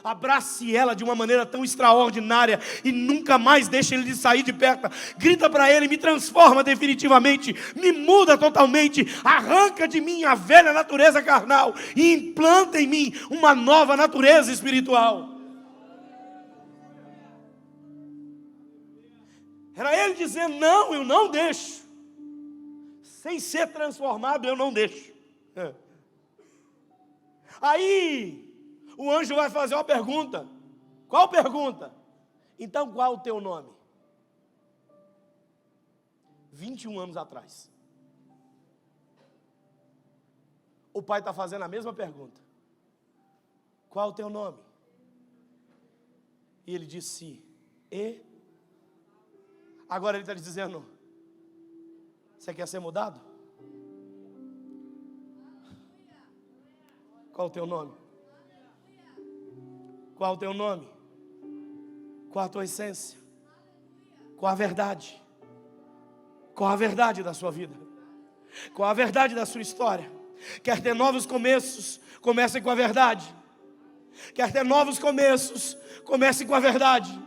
abrace ela de uma maneira tão extraordinária e nunca mais deixe ele de sair de perto. Grita para ele, me transforma definitivamente, me muda totalmente, arranca de mim a velha natureza carnal e implanta em mim uma nova natureza espiritual. Era ele dizendo, não, eu não deixo. Sem ser transformado, eu não deixo. Aí o anjo vai fazer uma pergunta. Qual pergunta? Então qual o teu nome? 21 anos atrás. O pai está fazendo a mesma pergunta. Qual o teu nome? E ele disse, agora ele está dizendo, você quer ser mudado? Qual o teu nome? Qual o teu nome? Qual a tua essência? Qual a verdade? Qual a verdade da sua vida? Qual a verdade da sua história? Quer ter novos começos? Comece com a verdade. Quer ter novos começos? Comece com a verdade.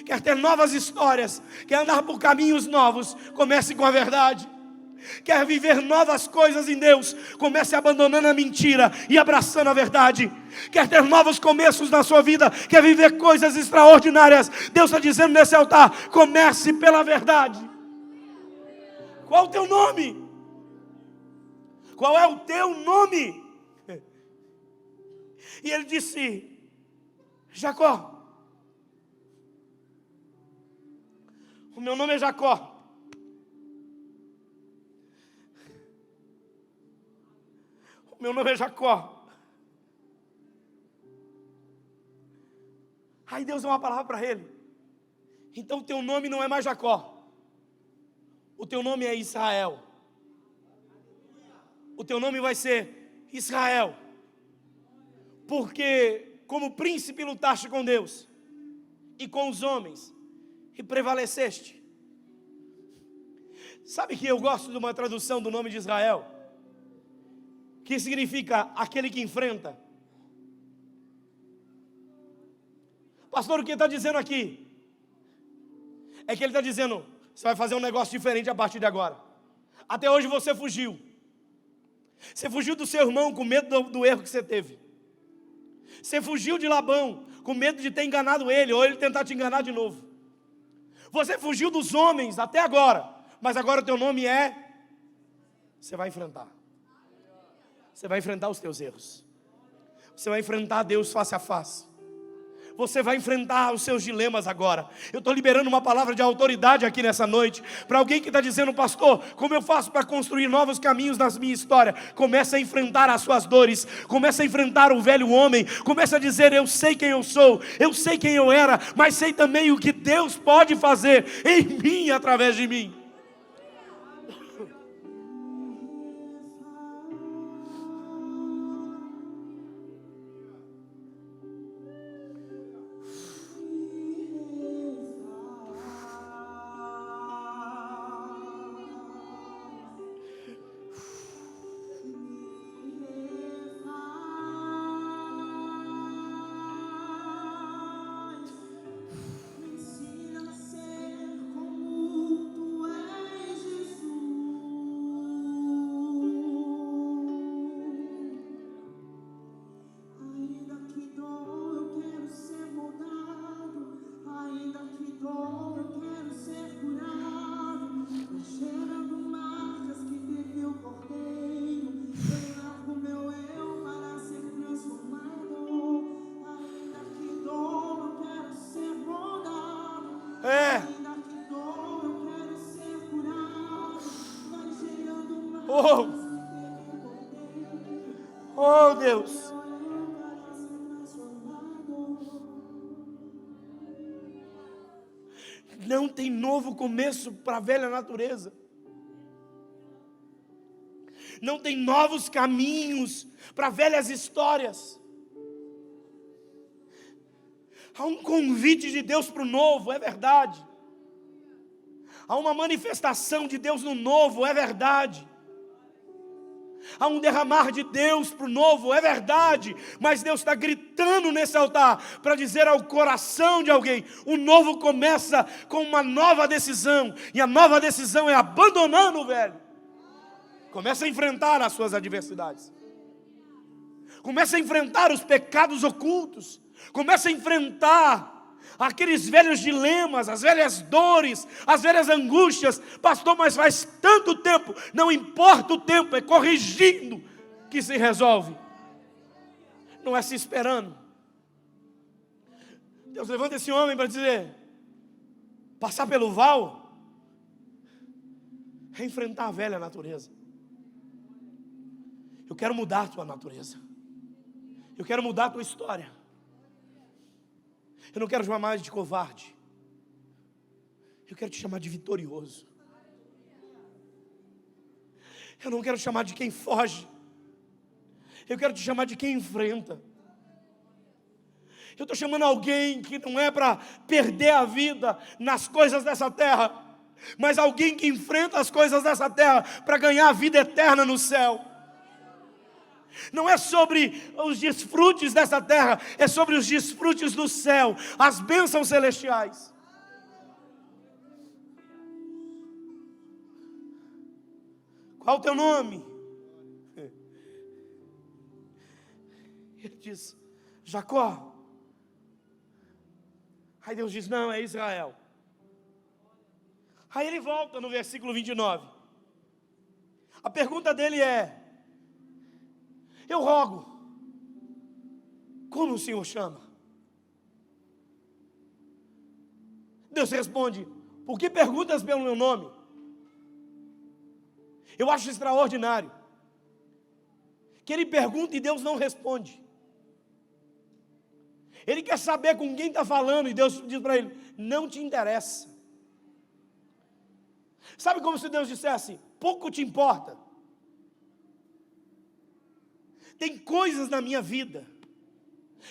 Quer ter novas histórias? Quer andar por caminhos novos? Comece com a verdade. Quer viver novas coisas em Deus? Comece abandonando a mentira e abraçando a verdade. Quer ter novos começos na sua vida? Quer viver coisas extraordinárias? Deus está dizendo nesse altar, comece pela verdade. Qual o teu nome? Qual é o teu nome? E ele disse, Jacó. O meu nome é Jacó. Meu nome é Jacó. Aí Deus deu uma palavra para ele. Então o teu nome não é mais Jacó. O teu nome é Israel. O teu nome vai ser Israel. Porque como príncipe lutaste com Deus e com os homens e prevaleceste. Sabe que eu gosto de uma tradução do nome de Israel, que significa aquele que enfrenta. Pastor, o que ele está dizendo aqui? É que ele está dizendo, você vai fazer um negócio diferente a partir de agora. Até hoje você fugiu. Você fugiu do seu irmão com medo do erro que você teve. Você fugiu de Labão com medo de ter enganado ele, ou ele tentar te enganar de novo. Você fugiu dos homens até agora, mas agora o teu nome é... Você vai enfrentar. Você vai enfrentar os teus erros. Você vai enfrentar Deus face a face. Você vai enfrentar os seus dilemas agora. Eu estou liberando uma palavra de autoridade aqui nessa noite, para alguém que está dizendo, pastor, como eu faço para construir novos caminhos na minha história? Comece a enfrentar as suas dores. Comece a enfrentar o velho homem. Comece a dizer, eu sei quem eu sou, eu sei quem eu era, mas sei também o que Deus pode fazer em mim e através de mim. Deus. Não tem novo começo para a velha natureza. Não tem novos caminhos para velhas histórias. Há um convite de Deus para o novo, é verdade. Há uma manifestação de Deus no novo, é verdade. Há um derramar de Deus para o novo, é verdade. Mas Deus está gritando nesse altar para dizer ao coração de alguém: o novo começa com uma nova decisão. E a nova decisão é abandonando o velho. Começa a enfrentar as suas adversidades. Começa a enfrentar os pecados ocultos. Começa a enfrentar aqueles velhos dilemas, as velhas dores, as velhas angústias. Pastor, mas faz tanto tempo. Não importa o tempo, é corrigindo que se resolve. Não é se esperando. Deus levanta esse homem para dizer: passar pelo val é enfrentar a velha natureza. Eu quero mudar a tua natureza. Eu quero mudar a tua história. Eu não quero chamar mais de covarde. Eu quero te chamar de vitorioso. Eu não quero chamar de quem foge. Eu quero te chamar de quem enfrenta. Eu estou chamando alguém que não é para perder a vida nas coisas dessa terra, mas alguém que enfrenta as coisas dessa terra para ganhar a vida eterna no céu. Não é sobre os desfrutes dessa terra, é sobre os desfrutes do céu, as bênçãos celestiais. Qual o teu nome? Ele diz: Jacó. Aí Deus diz: não, é Israel. Aí ele volta no versículo 29. A pergunta dele é: eu rogo, como o Senhor chama? Deus responde: por que perguntas pelo meu nome? Eu acho extraordinário que ele pergunta e Deus não responde. Ele quer saber com quem está falando e Deus diz para ele: não te interessa. Sabe como se Deus dissesse: pouco te importa. Tem coisas na minha vida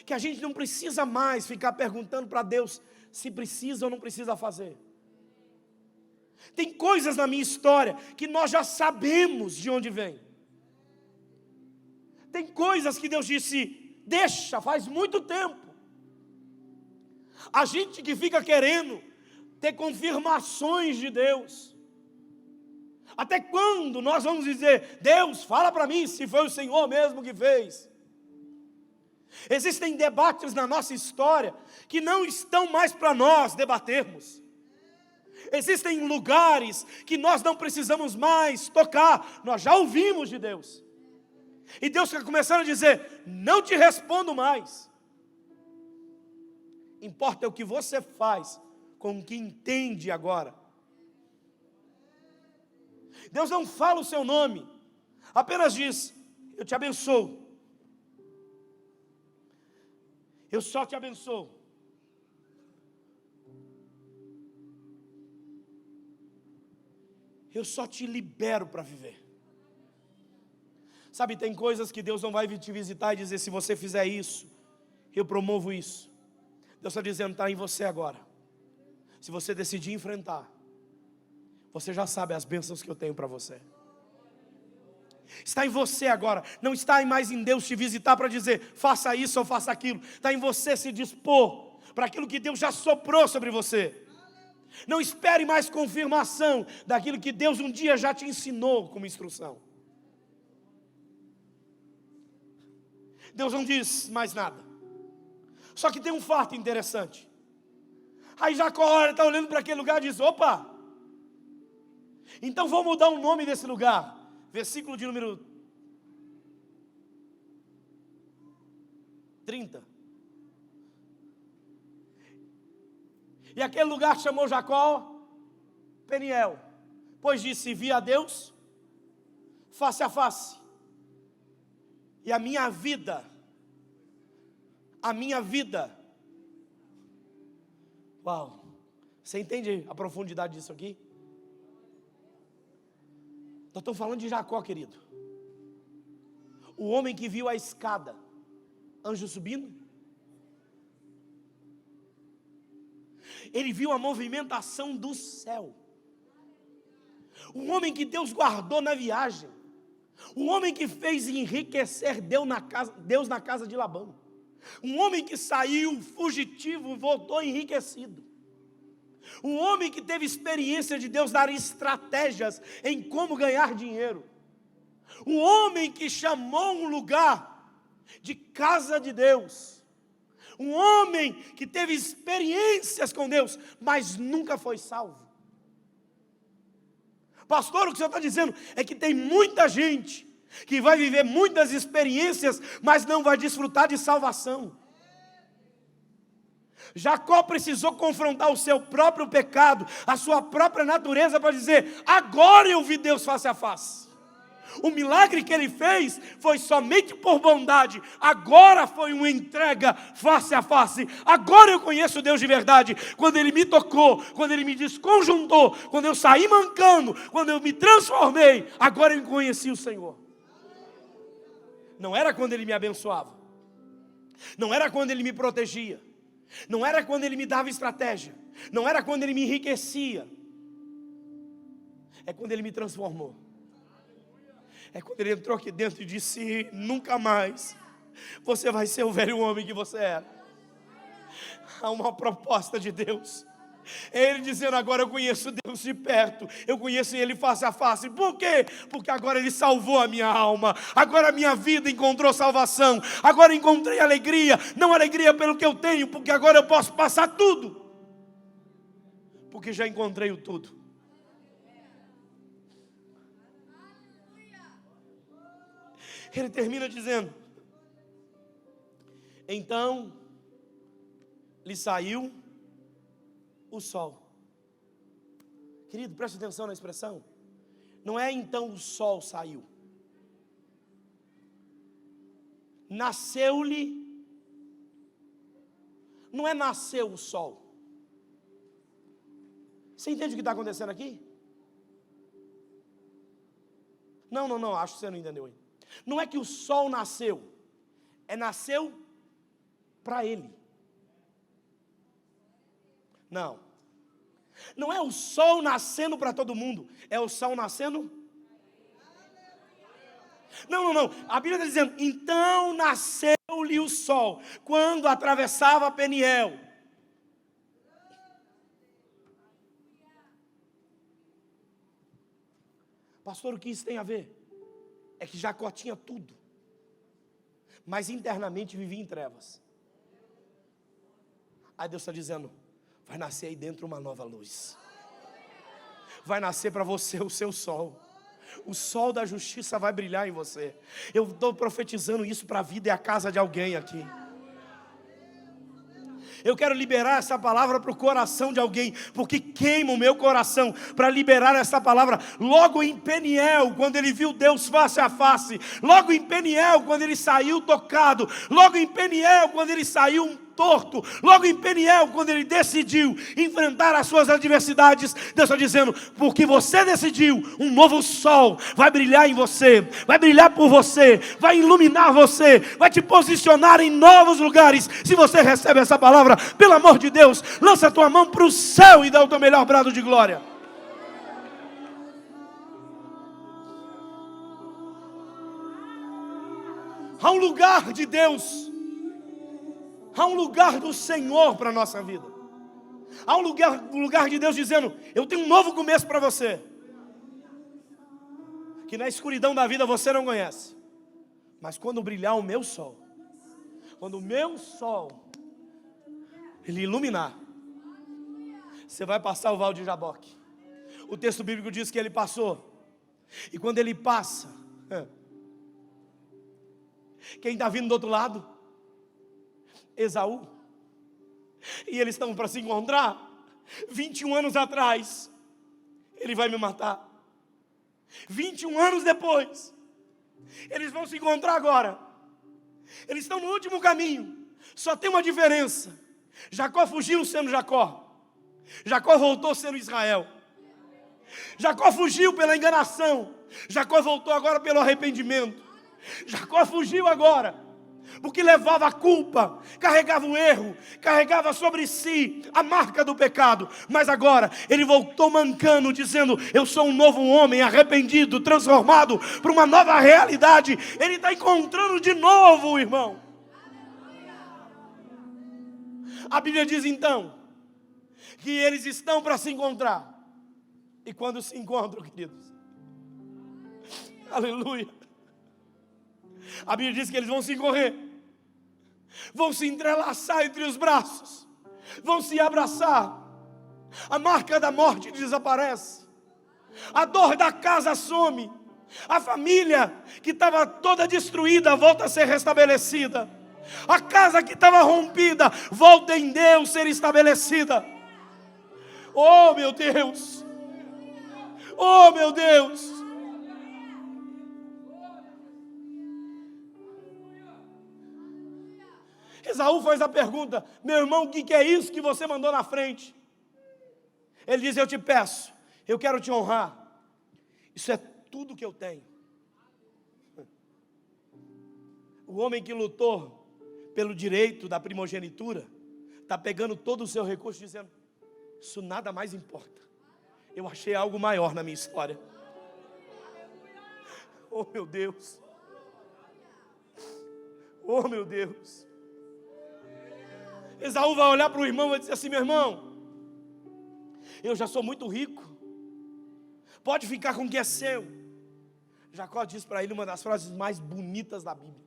que a gente não precisa mais ficar perguntando para Deus se precisa ou não precisa fazer. Tem coisas na minha história que nós já sabemos de onde vem. Tem coisas que Deus disse: deixa, faz muito tempo. A gente que fica querendo ter confirmações de Deus. Até quando nós vamos dizer: Deus, fala para mim se foi o Senhor mesmo que fez? Existem debates na nossa história que não estão mais para nós debatermos. Existem lugares que nós não precisamos mais tocar, nós já ouvimos de Deus. E Deus está começando a dizer: não te respondo mais. Importa o que você faz com o que entende agora. Deus não fala o seu nome, apenas diz: eu te abençoo. Eu só te abençoo. Eu só te libero para viver. Sabe, tem coisas que Deus não vai vir te visitar e dizer: se você fizer isso, eu promovo isso. Deus está dizendo: está em você agora. Se você decidir enfrentar, você já sabe as bênçãos que eu tenho para você. Está em você agora. Não está mais em Deus te visitar para dizer: faça isso ou faça aquilo. Está em você se dispor para aquilo que Deus já soprou sobre você. Não espere mais confirmação daquilo que Deus um dia já te ensinou como instrução. Deus não diz mais nada. Só que tem um fato interessante. Aí Jacó está olhando para aquele lugar e diz: opa, então vou mudar o nome desse lugar. Versículo de número 30. E aquele lugar chamou Jacó Peniel, pois disse: vi a Deus face a face, E a minha vida, uau, você entende a profundidade disso aqui? Nós estamos falando de Jacó, querido. O homem que viu a escada, anjo subindo. Ele viu a movimentação do céu. O homem que Deus guardou na viagem. O homem que fez enriquecer Deus na casa de Labão. Um homem que saiu fugitivo, voltou enriquecido. Um homem que teve experiência de Deus dar estratégias em como ganhar dinheiro. Um homem que chamou um lugar de casa de Deus. Um homem que teve experiências com Deus, mas nunca foi salvo. Pastor, o que o senhor está dizendo é que tem muita gente que vai viver muitas experiências, mas não vai desfrutar de salvação. Jacó precisou confrontar o seu próprio pecado, a sua própria natureza, para dizer: agora eu vi Deus face a face. O milagre que ele fez foi somente por bondade. Agora foi uma entrega face a face. Agora eu conheço Deus de verdade. Quando Ele me tocou, quando Ele me desconjuntou, quando eu saí mancando, quando eu me transformei, agora eu conheci o Senhor. Não era quando Ele me abençoava. Não era quando Ele me protegia. Não era quando Ele me dava estratégia. Não era quando Ele me enriquecia. É quando Ele me transformou. É quando Ele entrou aqui dentro e disse: nunca mais você vai ser o velho homem que você era. Há uma proposta de Deus. É Ele dizendo: agora eu conheço Deus de perto. Eu conheço Ele face a face. Por quê? Porque agora Ele salvou a minha alma. Agora a minha vida encontrou salvação. Agora encontrei alegria. Não alegria pelo que eu tenho, porque agora eu posso passar tudo. Porque já encontrei o tudo. Ele termina dizendo: então lhe saiu o sol. Querido, preste atenção na expressão. Não é então o sol saiu. Nasceu-lhe. Não é nasceu o sol. Você entende o que está acontecendo aqui? Não, acho que você não entendeu ainda. Não é que o sol nasceu, nasceu para ele. Não é o sol nascendo para todo mundo, é o sol nascendo. Não, a Bíblia está dizendo: então nasceu-lhe o sol, quando atravessava Peniel. Pastor, o que isso tem a ver? É que Jacó tinha tudo, mas internamente vivia em trevas. Aí Deus está dizendo: vai nascer aí dentro uma nova luz. Vai nascer para você o seu sol. O sol da justiça vai brilhar em você. Eu estou profetizando isso para a vida e a casa de alguém aqui. Eu quero liberar essa palavra para o coração de alguém, porque queima o meu coração para liberar essa palavra. Logo em Peniel, quando ele viu Deus face a face, logo em Peniel, quando ele saiu tocado, logo em Peniel, quando ele saiu torto, logo em Peniel, quando ele decidiu enfrentar as suas adversidades, Deus está dizendo: porque você decidiu, um novo sol vai brilhar em você, vai brilhar por você, vai iluminar você, vai te posicionar em novos lugares. Se você recebe essa palavra, pelo amor de Deus, lança a tua mão para o céu e dá o teu melhor brado de glória. Há um lugar de Deus, há um lugar do Senhor para a nossa vida. Há um lugar de Deus dizendo: eu tenho um novo começo para você, que na escuridão da vida você não conhece. Mas quando brilhar o meu sol, quando o meu sol ele iluminar, você vai passar o vale de Jaboque. O texto bíblico diz que ele passou. E quando ele passa, quem está vindo do outro lado? Esaú. E eles estão para se encontrar. 21 anos atrás, ele vai me matar. 21 anos depois, eles vão se encontrar agora. Eles estão no último caminho. Só tem uma diferença. Jacó fugiu sendo Jacó. Jacó voltou sendo Israel. Jacó fugiu pela enganação. Jacó voltou agora pelo arrependimento. Jacó fugiu agora porque levava a culpa, carregava o erro, carregava sobre si a marca do pecado. Mas agora ele voltou mancando, dizendo: eu sou um novo homem, arrependido, transformado para uma nova realidade. Ele está encontrando de novo, irmão. A Bíblia diz então que eles estão para se encontrar. E quando se encontram, queridos, aleluia, a Bíblia diz que eles vão se correr, vão se entrelaçar entre os braços, vão se abraçar. A marca da morte desaparece, a dor da casa some, a família que estava toda destruída volta a ser restabelecida, a casa que estava rompida volta em Deus ser estabelecida. Oh meu Deus, oh meu Deus. Esaú faz a pergunta: meu irmão, o que é isso que você mandou na frente? Ele diz: eu te peço, eu quero te honrar, isso é tudo que eu tenho. O homem que lutou pelo direito da primogenitura está pegando todo o seu recurso, dizendo: isso nada mais importa, eu achei algo maior na minha história. Oh meu Deus, oh meu Deus. Esaú vai olhar para o irmão e vai dizer assim: meu irmão, eu já sou muito rico, pode ficar com o que é seu. Jacó diz para ele uma das frases mais bonitas da Bíblia.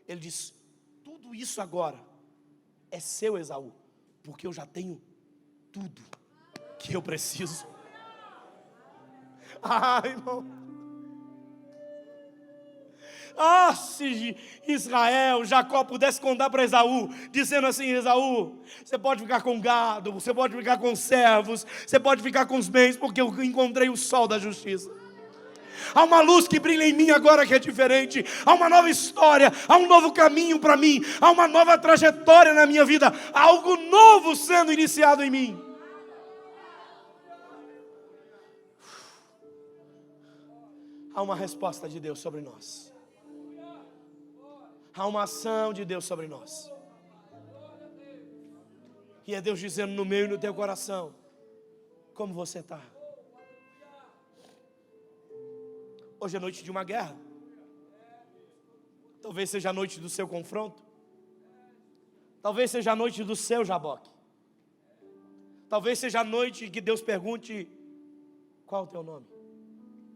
Ele diz: tudo isso agora é seu, Esaú, porque eu já tenho tudo que eu preciso. Ah, irmão. Ah, se Israel, Jacó pudesse contar para Esaú, dizendo assim: Esaú, você pode ficar com gado, você pode ficar com servos, você pode ficar com os bens, porque eu encontrei o sol da justiça. Há uma luz que brilha em mim agora que é diferente. Há uma nova história, há um novo caminho para mim, há uma nova trajetória na minha vida, há algo novo sendo iniciado em mim. Há uma resposta de Deus sobre nós. Há uma ação de Deus sobre nós. E é Deus dizendo no meu e no teu coração: como você está? Hoje é noite de uma guerra. Talvez seja a noite do seu confronto. Talvez seja a noite do seu jaboque. Talvez seja a noite que Deus pergunte: qual é o teu nome?